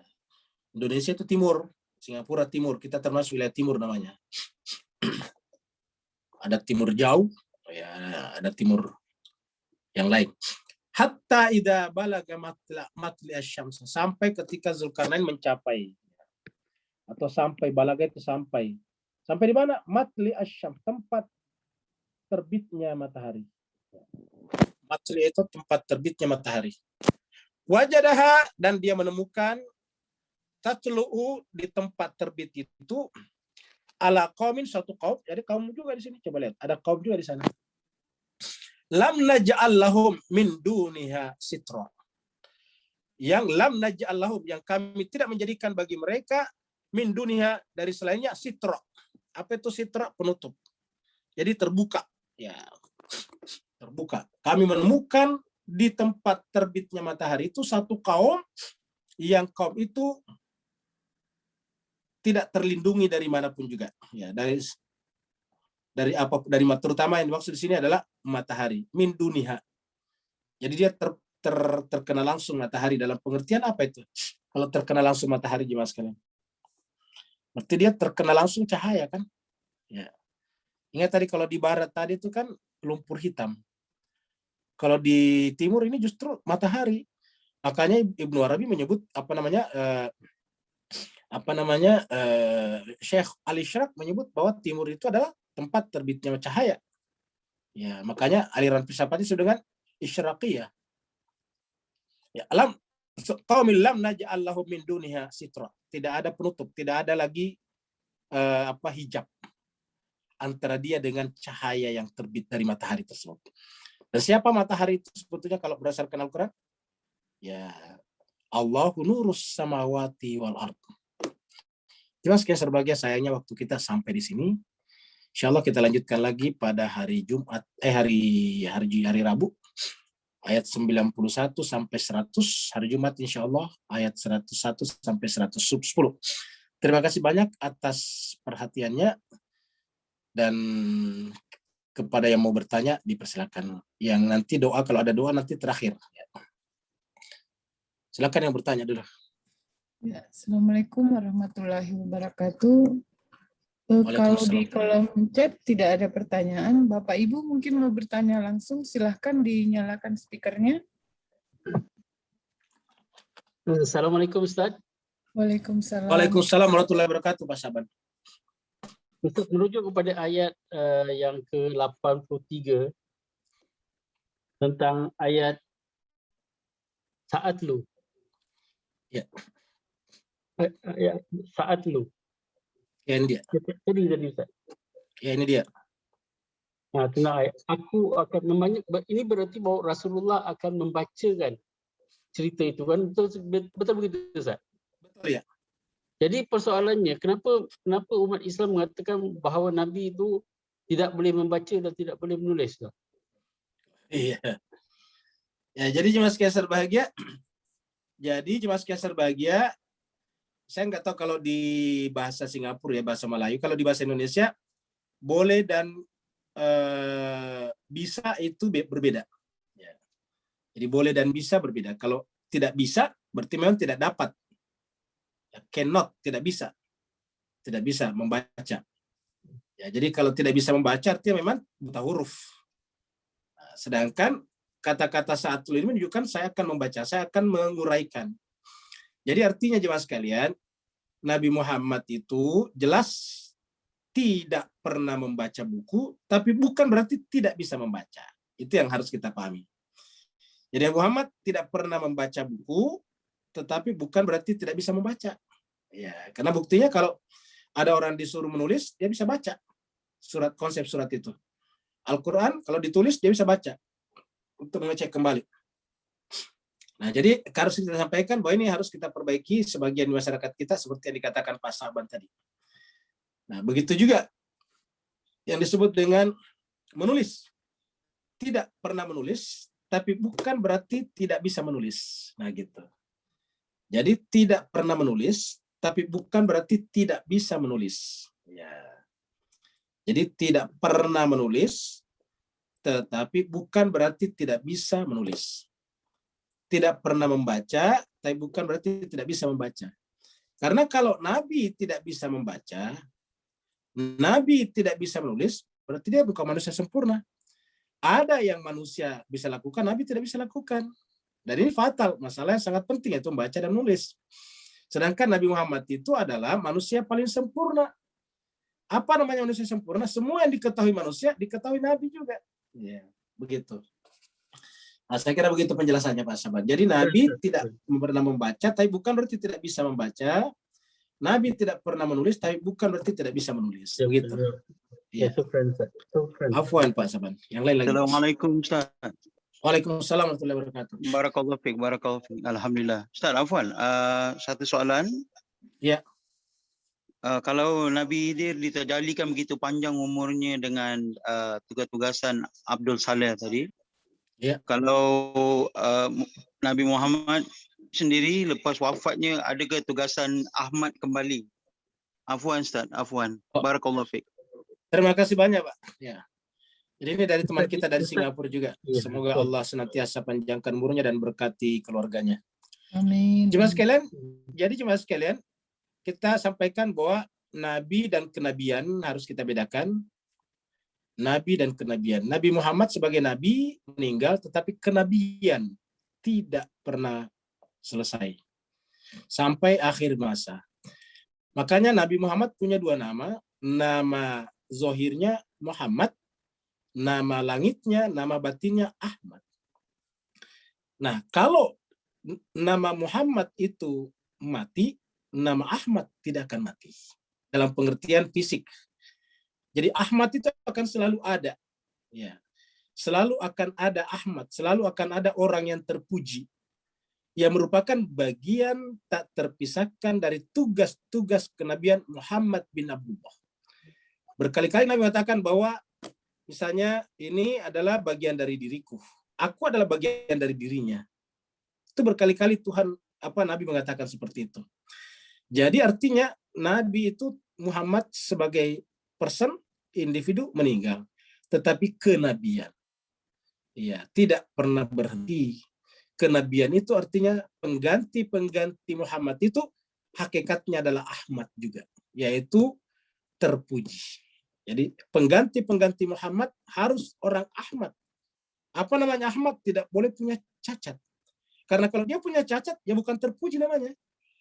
Indonesia itu timur. Singapura timur. Kita termasuk wilayah timur namanya. Ada timur jauh. Ya, ada timur yang lain. Hatta idza balaga matli asy-syams, sampai ketika Zulkarnain mencapai, atau sampai balaga itu sampai di mana? Matli asy-syams, tempat terbitnya matahari. Matli itu tempat terbitnya matahari. Wajadaha, dan dia menemukan tatlu'u, di tempat terbit itu ala qaumin, suatu kaum. Jadi kaum juga di sini, coba lihat, ada kaum juga di sana. Lam naj'al lahum min duniha sitra. Yang lam naj'al lahum, yang kami tidak menjadikan bagi mereka min duniha, dari selainnya sitra. Apa itu sitra? Penutup. Jadi terbuka. Ya, terbuka. Kami menemukan di tempat terbitnya matahari itu satu kaum yang kaum itu tidak terlindungi dari manapun juga. Ya, dari apa, dari terutama yang dimaksud di sini adalah matahari, min duniha. Jadi dia terkena langsung matahari. Dalam pengertian apa itu? Kalau terkena langsung matahari, jemaah sekalian, berarti dia terkena langsung cahaya kan? Ya. Ingat tadi kalau di barat tadi itu kan lumpur hitam. Kalau di timur ini justru matahari. Makanya Ibnu Arabi menyebut Syekh Al-Isyraq menyebut bahwa timur itu adalah tempat terbitnya cahaya. Ya, makanya aliran filsafat itu dengan Isyraqiyah. Ya, qaumil lam naj'al lahum min duniha sitra. Tidak ada penutup, tidak ada lagi hijab antara dia dengan cahaya yang terbit dari matahari tersebut. Dan siapa matahari itu sebetulnya kalau berdasarkan Al-Quran? Ya, Allahu nurus samawati wal ard. Terima kasih berbahagia, sayangnya waktu kita sampai di sini. Insyaallah kita lanjutkan lagi pada hari Jumat, hari Rabu, ayat 91 sampai 100. Hari Jumat insyaallah ayat 101 sampai 110. Terima kasih banyak atas perhatiannya, dan kepada yang mau bertanya dipersilakan. Yang nanti doa, kalau ada doa nanti terakhir. Silakan yang bertanya dulu. Ya, Assalamualaikum warahmatullahi wabarakatuh. Kalau di kolom chat tidak ada pertanyaan, Bapak Ibu mungkin mau bertanya langsung, silahkan dinyalakan speakernya. Assalamualaikum Ustaz. Waalaikumsalam. Waalaikumsalam warahmatullahi wabarakatuh, Pak Saban. Ustaz, merujuk kepada ayat yang ke-83 tentang ayat saat lu. Ya. Ayat saat lu. Ya, ini dia. Tadi Ustaz. Ya, ini dia. Nah, tentang ayat. Aku akan membanyak. Ini berarti bahwa Rasulullah akan membacakan cerita itu kan? Betul begitu Ustaz? Betul ya. Jadi persoalannya, kenapa umat Islam mengatakan bahawa Nabi itu tidak boleh membaca dan tidak boleh menulis? Iya. Ya, jadi jemaah sekalian berbahagia. Saya nggak tahu kalau di bahasa Singapura ya, bahasa Melayu. Kalau di bahasa Indonesia, boleh dan bisa itu berbeda. Ya. Jadi boleh dan bisa berbeda. Kalau tidak bisa, berarti memang tidak dapat. Cannot, tidak bisa membaca. Ya, jadi kalau tidak bisa membaca artinya memang buta huruf. Nah, sedangkan kata-kata saat lu ini menunjukkan saya akan membaca, saya akan menguraikan. Jadi artinya jemaah sekalian, Nabi Muhammad itu jelas tidak pernah membaca buku, tapi bukan berarti tidak bisa membaca. Itu yang harus kita pahami. Jadi Muhammad tidak pernah membaca buku, tetapi bukan berarti tidak bisa membaca. Ya, karena buktinya kalau ada orang disuruh menulis, dia bisa baca konsep surat itu. Al-Quran kalau ditulis dia bisa baca untuk mengecek kembali. Nah, jadi harus kita sampaikan bahwa ini harus kita perbaiki sebagian masyarakat kita seperti yang dikatakan Pak Saban tadi. Nah, begitu juga yang disebut dengan menulis. Tidak pernah menulis, tapi bukan berarti tidak bisa menulis. Nah, gitu. Jadi tidak pernah menulis, tapi bukan berarti tidak bisa menulis. Ya. Jadi tidak pernah menulis, tetapi bukan berarti tidak bisa menulis. Tidak pernah membaca, tapi bukan berarti tidak bisa membaca. Karena kalau Nabi tidak bisa membaca, Nabi tidak bisa menulis, berarti dia bukan manusia sempurna. Ada yang manusia bisa lakukan, Nabi tidak bisa lakukan. Dan ini fatal, masalah yang sangat penting, yaitu membaca dan menulis. Sedangkan Nabi Muhammad itu adalah manusia paling sempurna. Apa namanya manusia sempurna? Semua yang diketahui manusia, diketahui Nabi juga. Ya, begitu. Nah, saya kira begitu penjelasannya Pak Saban. Jadi Nabi tidak pernah membaca, tapi bukan berarti tidak bisa membaca. Nabi tidak pernah menulis, tapi bukan berarti tidak bisa menulis. Begitu. Ya. Afwan Pak Saban. Yang lain lagi. Assalamualaikum Ustaz. Waalaikumsalam warahmatullahi wabarakatuh. Barakallahu fiik, barakallahu fiik. Alhamdulillah. Ustaz, afwan. Satu soalan. Ya. kalau Nabi Khidir ditajalikan begitu panjang umurnya dengan tugas-tugasan Abdul Saleh tadi. Ya. Kalau Nabi Muhammad sendiri lepas wafatnya ada ketugasan Ahmad kembali. Afwan Ustaz, afwan. Barakallahu fiik. Terima kasih banyak, Pak. Ya. Jadi ini dari teman kita dari Ustaz. Singapura juga. Iya, Semoga betul. Allah senantiasa panjangkan umurnya dan berkati keluarganya. Amin. Jemaah sekalian, jadi jemaah sekalian, kita sampaikan bahwa Nabi dan kenabian harus kita bedakan. Nabi dan kenabian. Nabi Muhammad sebagai Nabi meninggal, tetapi kenabian tidak pernah selesai. Sampai akhir masa. Makanya Nabi Muhammad punya dua nama. Nama zohirnya Muhammad, nama langitnya, nama batinnya Ahmad. Nah, kalau nama Muhammad itu mati, nama Ahmad tidak akan mati. Dalam pengertian fisik. Jadi Ahmad itu akan selalu ada. Ya. Selalu akan ada Ahmad, selalu akan ada orang yang terpuji. Yang merupakan bagian tak terpisahkan dari tugas-tugas kenabian Muhammad bin Abdullah. Berkali-kali Nabi mengatakan bahwa misalnya ini adalah bagian dari diriku. Aku adalah bagian dari dirinya. Itu berkali-kali Nabi mengatakan seperti itu. Jadi artinya Nabi itu Muhammad sebagai person, individu meninggal, tetapi kenabian, ya, tidak pernah berhenti. Kenabian itu artinya pengganti Muhammad itu hakikatnya adalah Ahmad juga, yaitu terpuji. Jadi pengganti Muhammad harus orang Ahmad. Apa namanya Ahmad? Tidak boleh punya cacat. Karena kalau dia punya cacat, ya bukan terpuji namanya.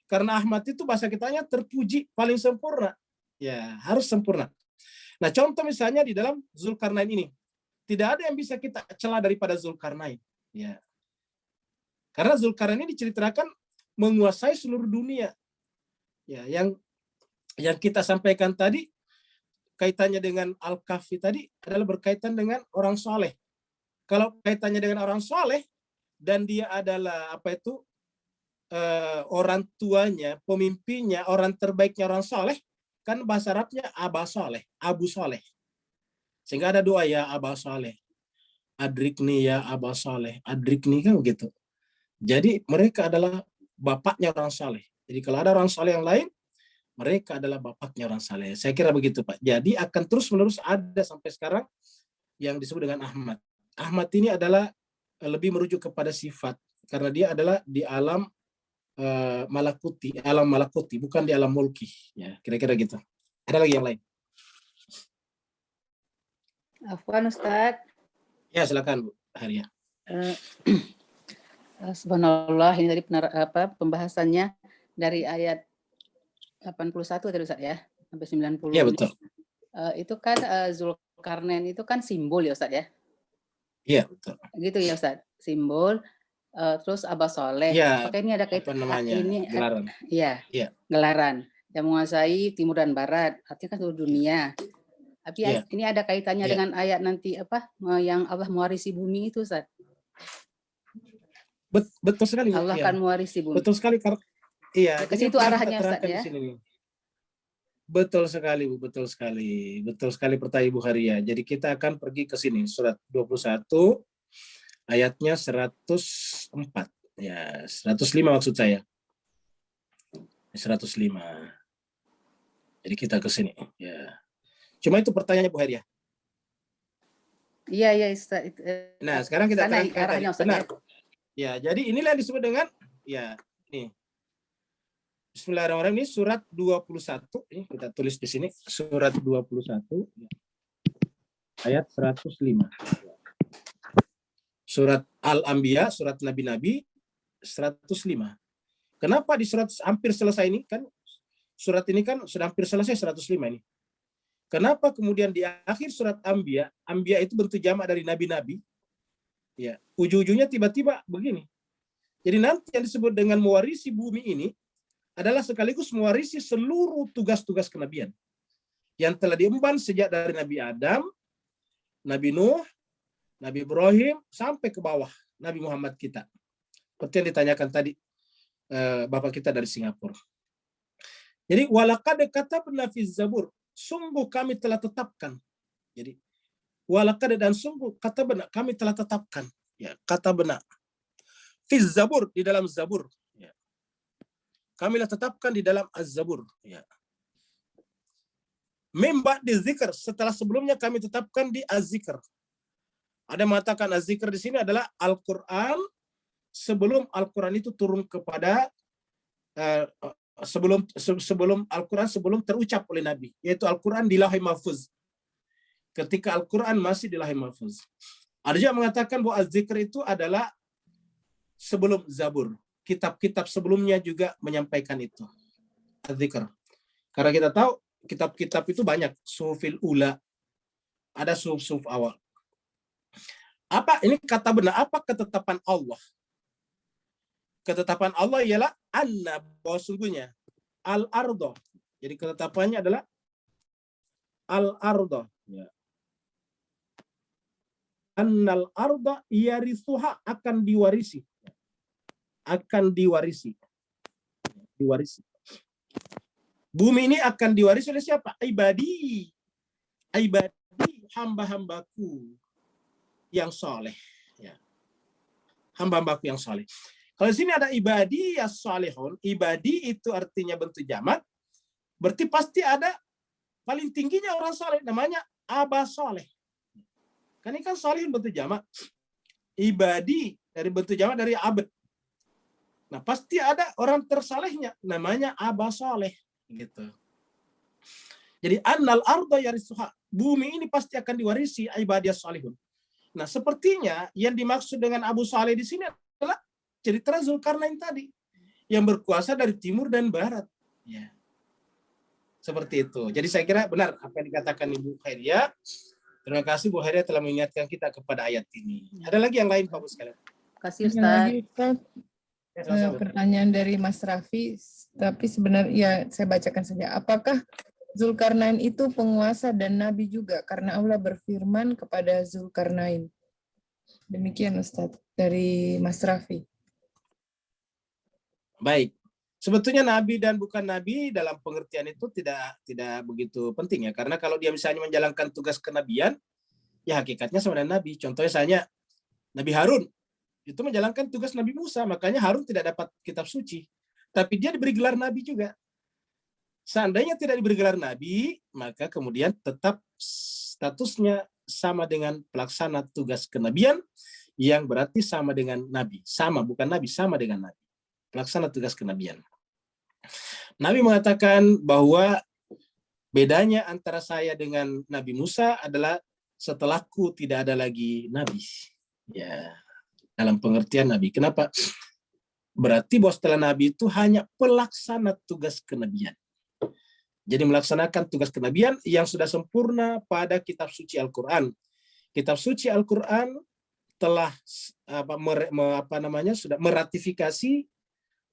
Karena Ahmad itu bahasa kitanya terpuji, paling sempurna. Ya, harus sempurna. Nah, contoh misalnya di dalam Zulkarnain ini. Tidak ada yang bisa kita cela daripada Zulkarnain. Ya. Karena Zulkarnain ini diceritakan menguasai seluruh dunia. Ya, yang kita sampaikan tadi, kaitannya dengan Al-Kahfi tadi adalah berkaitan dengan orang soleh. Kalau kaitannya dengan orang soleh, dan dia adalah orang tuanya, pemimpinnya, orang terbaiknya orang soleh, kan bahasa Arabnya Aba Soleh, Abu Soleh. Sehingga ada doa ya Aba Soleh, adrikni ya Aba Soleh, adrikni kan begitu. Jadi mereka adalah bapaknya orang soleh. Jadi kalau ada orang soleh yang lain, mereka adalah bapaknya orang soleh. Saya kira begitu Pak. Jadi akan terus-menerus ada sampai sekarang yang disebut dengan Ahmad. Ahmad ini adalah lebih merujuk kepada sifat. Karena dia adalah di alam malakuti, bukan di alam mulki. Ya, kira-kira gitu. Ada lagi yang lain? Afwan Ustaz. Ya, silakan Bu Haria. Subhanallah, ini tadi pembahasannya dari ayat 81 tadi Ustaz ya, sampai 90. Iya, betul. Itu kan Zulkarnain itu kan simbol ya Ustaz ya? Iya, betul. Gitu ya Ustaz, simbol. Terus Aba Soleh, ya, apakah ini ada kaitan ini gelaran? Iya, ya. Gelaran yang menguasai timur dan barat, artinya kan seluruh dunia. Tapi ya. Ini ada kaitannya dengan ayat nanti yang Allah mewarisi bumi itu Ustaz? Betul sekali. Allah akan mewarisi bumi. Betul sekali. Iya, ke situ arahnya Ustaz ya. Betul sekali Bu, betul sekali. Betul sekali pertanyaan Ibu Haria. Jadi kita akan pergi ke sini surat 21 ayatnya 104. Ya, 105 maksud saya. 105. Jadi kita ke sini ya. Cuma itu pertanyaannya Bu Haria. Iya Ustaz. Nah, sekarang kita arahnya Ustaz. Benar. Ya, jadi inilah yang disebut dengan ya, nih. Bismillahirrahmanirrahim, ini surat 21, ini kita tulis di sini, surat 21 ayat 105. Surat Al-Anbiya, surat Nabi-Nabi 105. Kenapa di surat hampir selesai ini kan surat ini kan sudah hampir selesai 105 ini. Kenapa kemudian di akhir surat Anbiya, Anbiya itu bentuk jamak dari nabi-nabi. Ya, ujung-ujungnya tiba-tiba begini. Jadi nanti yang disebut dengan mewarisi bumi ini adalah sekaligus mewarisi seluruh tugas-tugas kenabian yang telah diemban sejak dari Nabi Adam, Nabi Nuh, Nabi Ibrahim, sampai ke bawah Nabi Muhammad kita. Seperti yang ditanyakan tadi Bapak kita dari Singapura. Jadi walaqad katabna fi Zabur, sungguh kami telah tetapkan. Jadi walaqad dan sungguh katabna kami telah tetapkan. Ya, katabna fi Zabur, di dalam Zabur. Ya. Kami telah tetapkan di dalam Az-Zabur. Ya. Mimba di zikr, setelah sebelumnya kami tetapkan di Az-Zikr. Ada yang mengatakan Az-Zikr di sini adalah Al-Quran sebelum Al-Quran itu turun kepada sebelum Al-Quran sebelum terucap oleh Nabi, yaitu Al-Quran di Lauhul Mahfuz. Ketika Al-Quran masih di Lauhul Mahfuz. Ada juga mengatakan bahwa Az-Zikr itu adalah sebelum Zabur. Kitab-kitab sebelumnya juga menyampaikan itu. Az-Zikr. Karena kita tahu kitab-kitab itu banyak, suhufil ula, ada suhuf awal. Apa ini kata benar? Apa ketetapan Allah? Ketetapan Allah ialah anna, bahwa sungguhnya al-ardo. Jadi ketetapannya adalah al-ardo. Ya. Annal arda yarisuha, akan diwarisi. Akan diwarisi. Diwarisi. Bumi ini akan diwarisi oleh siapa? Ibadi. Ibadi, hamba-hambaku yang soleh. Ya. Hamba-hambaku yang soleh. Kalau di sini ada ibadi ya solehun, ibadi itu artinya bentuk jamak, berarti pasti ada paling tingginya orang soleh, namanya aba soleh. Kan ini kan solehun bentuk jamak. Ibadi dari bentuk jamak dari abad. Nah pasti ada orang tersalehnya, namanya aba soleh. Gitu. Jadi annal arda yarisuha, bumi ini pasti akan diwarisi ibadiyah salihun. Nah, sepertinya yang dimaksud dengan Abu Saleh di sini adalah cerita Zulkarnain tadi yang berkuasa dari timur dan barat. Ya. Seperti itu. Jadi saya kira benar apa yang dikatakan Ibu Khairiyah. Terima kasih Bu Khairiyah telah mengingatkan kita kepada ayat ini. Ada lagi yang lain Pak Bu sekalian? Terima kasih Ada Ustaz. lagi Ustaz. Pertanyaan dari Mas Raffi, tapi sebenarnya ya saya bacakan saja. Apakah Zulkarnain itu penguasa dan nabi juga? Karena Allah berfirman kepada Zulkarnain. Demikian Ustaz dari Mas Raffi. Baik. Sebetulnya nabi dan bukan nabi dalam pengertian itu tidak begitu penting ya. Karena kalau dia misalnya menjalankan tugas kenabian, ya hakikatnya sebenarnya nabi. Contohnya misalnya Nabi Harun. Itu menjalankan tugas Nabi Musa, makanya Harun tidak dapat kitab suci. Tapi dia diberi gelar Nabi juga. Seandainya tidak diberi gelar Nabi, maka kemudian tetap statusnya sama dengan pelaksana tugas kenabian, yang berarti sama dengan Nabi. Sama, bukan Nabi, sama dengan Nabi. Pelaksana tugas kenabian. Nabi mengatakan bahwa bedanya antara saya dengan Nabi Musa adalah setelahku tidak ada lagi Nabi. Ya. Dalam pengertian Nabi. Kenapa? Berarti bahwa setelah Nabi itu hanya pelaksana tugas kenabian. Jadi melaksanakan tugas kenabian yang sudah sempurna pada kitab suci Al-Quran. Kitab suci Al-Quran telah sudah meratifikasi,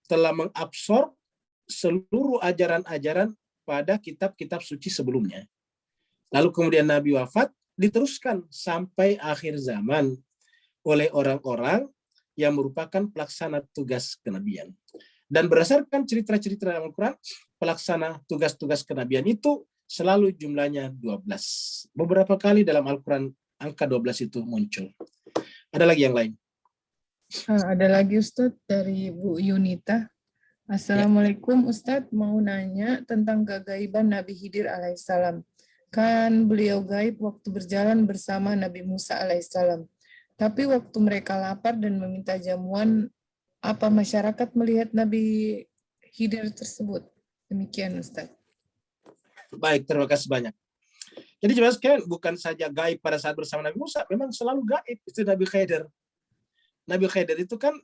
telah mengabsorb seluruh ajaran-ajaran pada kitab-kitab suci sebelumnya. Lalu kemudian Nabi wafat, diteruskan sampai akhir zaman oleh orang-orang yang merupakan pelaksana tugas kenabian. Dan berdasarkan cerita-cerita dalam Al-Quran, pelaksana tugas-tugas kenabian itu selalu jumlahnya 12. Beberapa kali dalam Al-Quran angka 12 itu muncul. Ada lagi yang lain? Ada lagi Ustadz dari Bu Yunita. Assalamualaikum Ustadz, mau nanya tentang kegaiban Nabi Khidir alaihissalam. Kan beliau gaib waktu berjalan bersama Nabi Musa alaihissalam. Tapi waktu mereka lapar dan meminta jamuan, apa masyarakat melihat Nabi Khidir tersebut? Demikian Ustaz. Baik, terima kasih banyak. Jadi jelas sekalian, bukan saja gaib pada saat bersama Nabi Musa, memang selalu gaib itu Nabi Khidir. Nabi Khidir itu kan,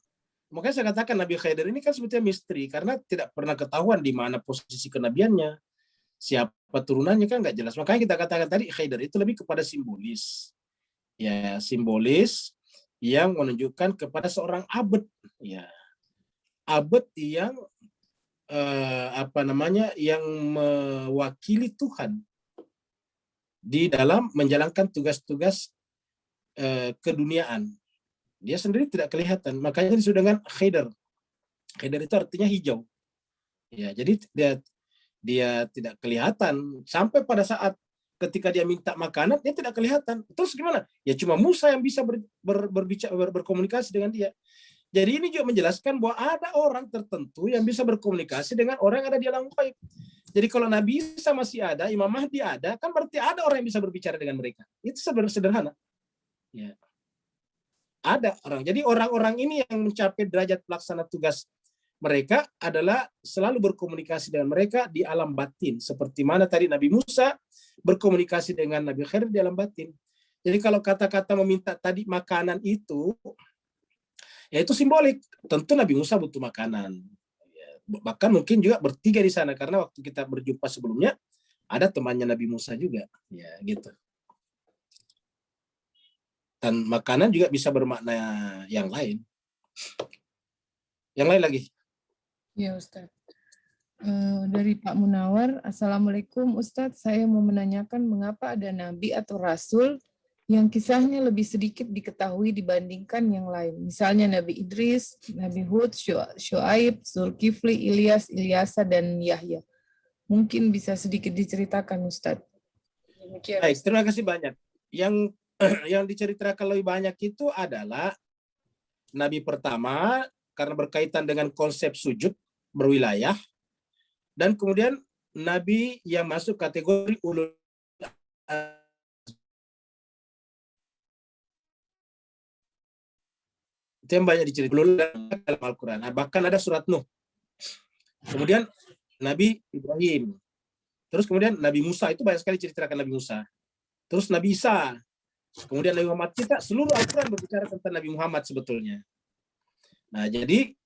makanya saya katakan Nabi Khidir ini kan sebetulnya misteri, karena tidak pernah ketahuan di mana posisi kenabiannya, siapa turunannya kan nggak jelas. Makanya kita katakan tadi Khidir itu lebih kepada simbolis. Ya, simbolis yang menunjukkan kepada seorang abd, ya, abd yang yang mewakili Tuhan di dalam menjalankan tugas-tugas keduniaan. Dia sendiri tidak kelihatan, makanya disebut dengan Khidir. Khidir itu artinya hijau. Ya, jadi dia tidak kelihatan sampai pada saat ketika dia minta makanan dia tidak kelihatan. Terus gimana? Ya cuma Musa yang bisa berkomunikasi dengan dia. Jadi ini juga menjelaskan bahwa ada orang tertentu yang bisa berkomunikasi dengan orang yang ada di alam gaib. Jadi kalau Nabi Isa masih ada, Imam Mahdi ada, kan berarti ada orang yang bisa berbicara dengan mereka. Itu sederhana. Ya. Ada orang. Jadi orang-orang ini yang mencapai derajat pelaksana tugas mereka adalah selalu berkomunikasi dengan mereka di alam batin. Seperti mana tadi Nabi Musa berkomunikasi dengan Nabi Khidir di alam batin. Jadi kalau kata-kata meminta tadi makanan itu, ya itu simbolik. Tentu Nabi Musa butuh makanan. Bahkan mungkin juga bertiga di sana. Karena waktu kita berjumpa sebelumnya, ada temannya Nabi Musa juga. Ya gitu. Dan makanan juga bisa bermakna yang lain. Yang lain lagi. Ya Ustadz. Dari Pak Munawar, Assalamualaikum Ustadz, saya mau menanyakan mengapa ada nabi atau rasul yang kisahnya lebih sedikit diketahui dibandingkan yang lain. Misalnya Nabi Idris, Nabi Hud, Syuaib, Zulkifli, Ilyas, Ilyasa, dan Yahya. Mungkin bisa sedikit diceritakan Ustadz. Demikian. Baik, terima kasih banyak. Yang diceritakan lebih banyak itu adalah Nabi pertama, karena berkaitan dengan konsep sujud berwilayah, dan kemudian Nabi yang masuk kategori ulul itu yang banyak diceritakan dalam Al-Quran. Bahkan ada surat Nuh. Kemudian Nabi Ibrahim. Terus kemudian Nabi Musa, itu banyak sekali ceritakan Nabi Musa. Terus Nabi Isa. Kemudian Nabi Muhammad, kita seluruh Al-Quran berbicara tentang Nabi Muhammad sebetulnya. Nah, jadi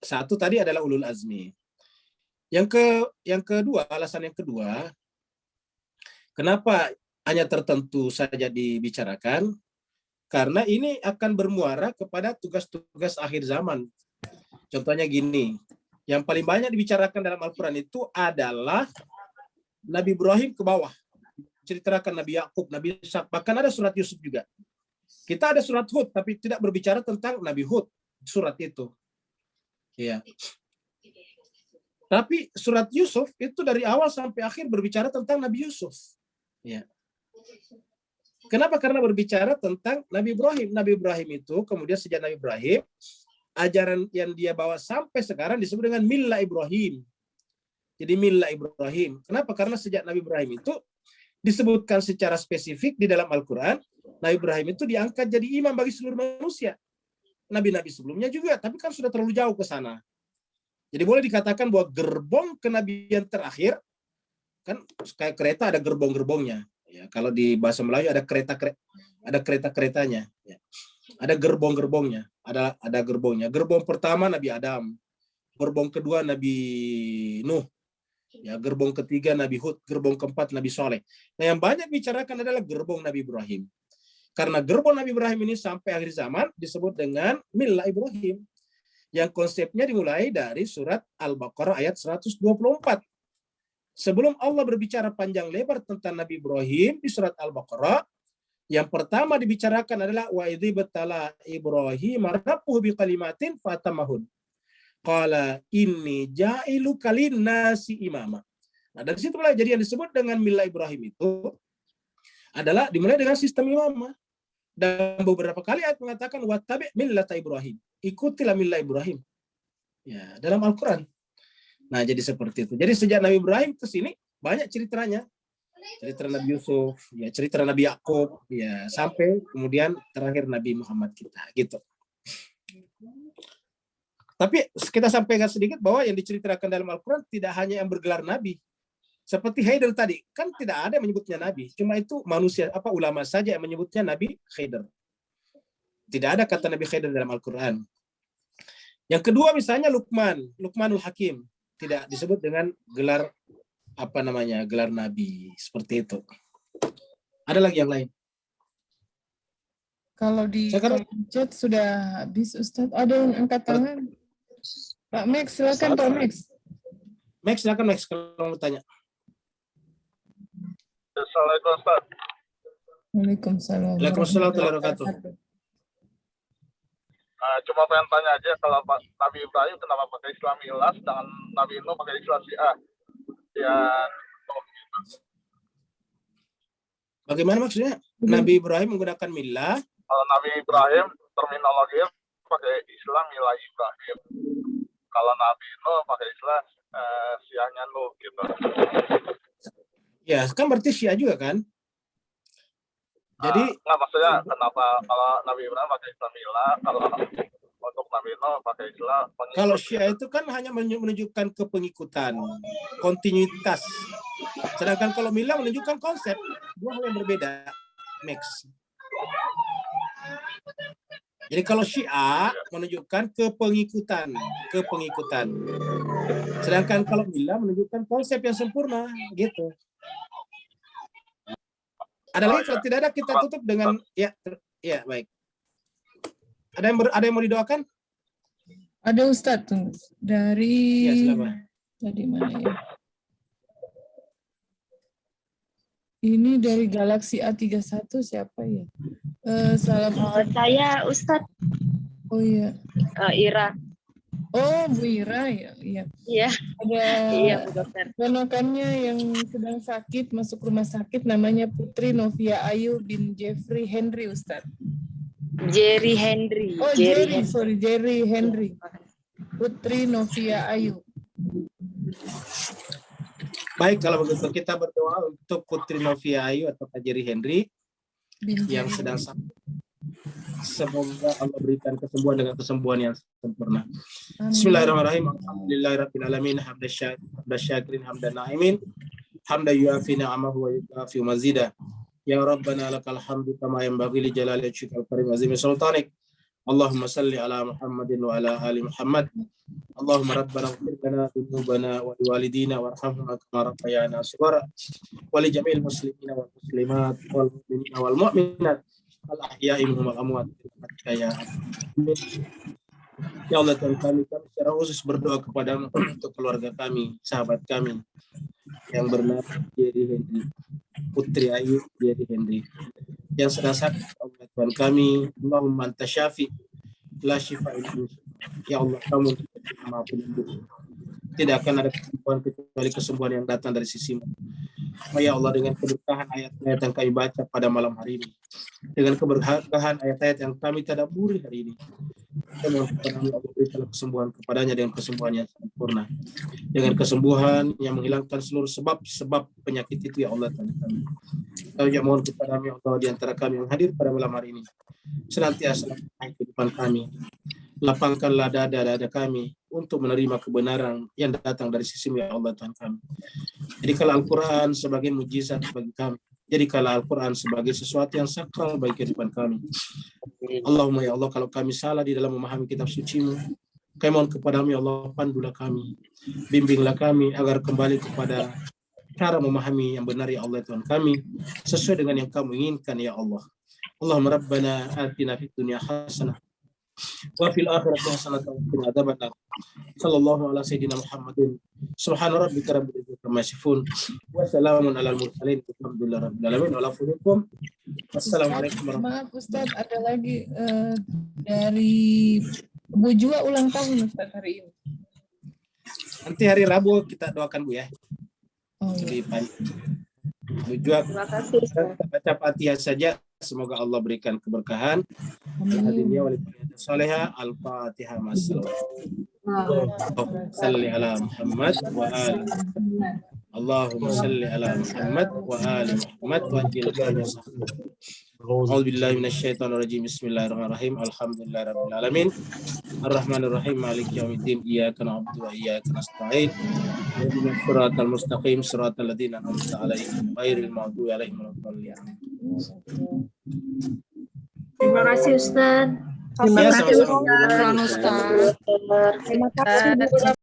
satu tadi adalah ulul azmi. Yang kedua, alasan yang kedua, kenapa hanya tertentu saja dibicarakan? Karena ini akan bermuara kepada tugas-tugas akhir zaman. Contohnya gini, yang paling banyak dibicarakan dalam Al-Quran itu adalah Nabi Ibrahim ke bawah. Ceritakan Nabi Yakub, Nabi Ishak, bahkan ada surat Yusuf juga. Kita ada surat Hud, tapi tidak berbicara tentang Nabi Hud, surat itu. Ya. Tapi surat Yusuf itu dari awal sampai akhir berbicara tentang Nabi Yusuf. Ya. Kenapa? Karena berbicara tentang Nabi Ibrahim. Nabi Ibrahim itu kemudian sejak Nabi Ibrahim, ajaran yang dia bawa sampai sekarang disebut dengan Millah Ibrahim. Jadi Millah Ibrahim. Kenapa? Karena sejak Nabi Ibrahim itu disebutkan secara spesifik di dalam Al-Quran, Nabi Ibrahim itu diangkat jadi imam bagi seluruh manusia. Nabi-nabi sebelumnya juga, tapi kan sudah terlalu jauh ke sana. Jadi boleh dikatakan bahwa gerbong kenabian terakhir, kan kayak kereta ada gerbong-gerbongnya. Ya, kalau di bahasa Melayu ada kereta-keretanya. Ya. Ada gerbong-gerbongnya, ada gerbongnya. Gerbong pertama Nabi Adam, gerbong kedua Nabi Nuh, ya, gerbong ketiga Nabi Hud, gerbong keempat Nabi Soleh. Nah, yang banyak bicarakan adalah gerbong Nabi Ibrahim. Karena gerbong Nabi Ibrahim ini sampai akhir zaman disebut dengan Millah Ibrahim. Yang konsepnya dimulai dari surat Al-Baqarah ayat 124. Sebelum Allah berbicara panjang lebar tentang Nabi Ibrahim di surat Al-Baqarah, yang pertama dibicarakan adalah wa idzi batala Ibrahim rabbuhu biqalimatin fatamahun. Qala inni ja'iluka lin-nasi imama. Nah, dari situ mulai jadi yang disebut dengan Millah Ibrahim itu adalah dimulai dengan sistem imamah. Dan beberapa kali ayat mengatakan wattabi' millata Ibrahim. Ikutilah Millah Ibrahim. Ya, dalam Al-Qur'an. Nah, jadi seperti itu. Jadi sejak Nabi Ibrahim ke sini banyak ceritanya. Cerita Nabi Yusuf, ya, cerita Nabi Yakub, ya, sampai kemudian terakhir Nabi Muhammad kita, gitu. Tapi kita sampaikan sedikit bahwa yang diceritakan dalam Al-Quran tidak hanya yang bergelar Nabi. Seperti Khidir tadi, kan tidak ada yang menyebutnya Nabi. Cuma itu manusia, ulama saja yang menyebutnya Nabi Khidir. Tidak ada kata Nabi Khidir dalam Al-Quran. Yang kedua misalnya Luqmanul Hakim. Tidak disebut dengan gelar gelar Nabi. Seperti itu. Ada lagi yang lain? Kalau di chat sudah habis Ustadz. Ada yang angkat tangan? Pak Max, silakan Pak Max. Max, silakan Max kalau mau tanya. Assalamualaikum Ustaz. Waalaikumsalam. Waalaikumsalam warahmatullahi wabarakatuh. Cuma pengen tanya aja, kalau Nabi Ibrahim kenapa pakai Islam Ilas, dengan Nabi Nuh pakai Islam Syiah? kesian. Bagaimana maksudnya? Nabi Ibrahim menggunakan millah. Kalau Nabi Ibrahim terminologinya pakai Islam milah Ibrahim. Kalau Nabi Nuh pakai Islam Syiahnya Nuh gitu. Ya, kan berarti Syiah juga kan? Jadi nggak, maksudnya kenapa kalau Nabi Ibrahim pakai Islam milah, kalau untuk Nabi Nuh pakai Islam pengikut. kalau Syiah itu kan hanya menunjukkan kepengikutan, kontinuitas. Sedangkan kalau millah menunjukkan konsep, dua hal yang berbeda. Mix. Jadi kalau Syiah menunjukkan kepengikutan. Sedangkan kalau millah menunjukkan konsep yang sempurna, gitu. Ada lagi, kalau tidak ada kita tutup dengan ya baik. Ada yang mau didoakan? Ada Ustadz tuh dari Ya, silakan. tadi mana ya? Ini dari Galaxy A31 siapa ya? Salam. Saya Ustadz. Oh iya. Ira. Oh Bu Ira ya. Iya. Iya. Ada Iya Bu Dokter. ponakannya yang sedang sakit masuk rumah sakit namanya Putri Novia Ayu bin Jeffrey Henry Ustadz. Jerry Henry. Oh Jerry Henry. Putri Novia Ayu. Baik, kalau begitu kita berdoa untuk Putri Novia Ayu atau Kak Jerry Henry yang sedang sakit. Semoga Allah berikan kesembuhan dengan kesembuhan yang sempurna. Bismillahirrahmanirrahim. Alhamdulillahirabbil alamin, hamdan syakirin, hamdan na'imin, hamdan yuafi ni'amahu wa yukafi mazida. Ya Rabbana lakal hamdu kama yanbaghi li jalali wajhikal karim azimi sultanik. Allahumma salli ala Muhammadin wa ala ali Muhammad. Allahumma rabbana ighfir lana dzunubana wa liwalidina warhamhum kama rabbayana shighara wa li jami'il muslimina wal muslimat wal mu'minina wal mu'minat al ahya'i minhum wal amwat. Ya Allah Tuhan kami secara khusus berdoa kepada untuk keluarga kami, sahabat kami yang bernama Jerry Henry, Putri Ayu Jerry Henry yang sedang sakit. Allah Tuhan kami, Allahumma anta syafi la shifa illa ya Allah, kamu Maha Penyembuh. Tidak akan ada kesembuhan kecuali kesembuhan yang datang dari sisimu. Ya Allah, dengan keberkahan ayat-ayat yang kami baca pada malam hari ini, dengan keberkahan ayat-ayat yang kami tadabburi hari ini, Allah berikan kesembuhan kepadanya dengan kesembuhan yang sempurna, dengan kesembuhan yang menghilangkan seluruh sebab penyakit itu. Ya Allah, kami juga mohon kepada ya Allah, di antara kami yang hadir pada malam hari ini senantiasa kehidupan kami, lapangkanlah dada kami untuk menerima kebenaran yang datang dari sisi ya Allah Tuhan kami. Jadikanlah Al-Quran sebagai mujizat bagi kami. Jadikanlah Al-Quran sebagai sesuatu yang sakral bagi kehidupan kami. Allahumma ya Allah, kalau kami salah di dalam memahami kitab suci-Mu, kami mohon kepadamu ya Allah, pandulah kami, bimbinglah kami agar kembali kepada cara memahami yang benar ya Allah Tuhan kami, sesuai dengan yang kamu inginkan ya Allah. Allahumma rabbana atina fid dunya hasanah wa fil akhirati hasanah wa qina adzabannar. Sallallahu ala sayyidina Muhammadin. Subhana rabbika rabbil izzati amma yasifun wa salamun alal mursalin. Alhamdulillahi rabbil alamin. Wassalamualaikum warahmatullahi wabarakatuh. Maaf Ustadz, ada lagi dari Bu Jua ulang tahun Ustadz hari ini. Nanti hari Rabu kita doakan Bu ya. Oh, iya. Lebih panjang. Bu Jua, Terima kasih. kita baca Fatihah saja. Semoga Allah berikan keberkahan. Hadirin wali salihah. Al-Fatihah. Allahumma salli ala Muhammad wa ali. Allahumma salli ala Muhammad wa ali Muhammad wa ajil khairah. A'udzu billahi minasyaitonir rajim. Bismillahirrahmanirrahim. Alhamdulillahirabbil alamin. Arrahmanir rahim. Maliki yaumiddin. Iyyaka na'budu wa iyyaka nasta'in. Ihdinas siratal mustaqim. Siratal ladzina an'amta 'alaihim ghairil maghdubi 'alaihim waladdallin. Terima kasih Ustadz. Ya, sama-sama. Ustadz. Terima kasih.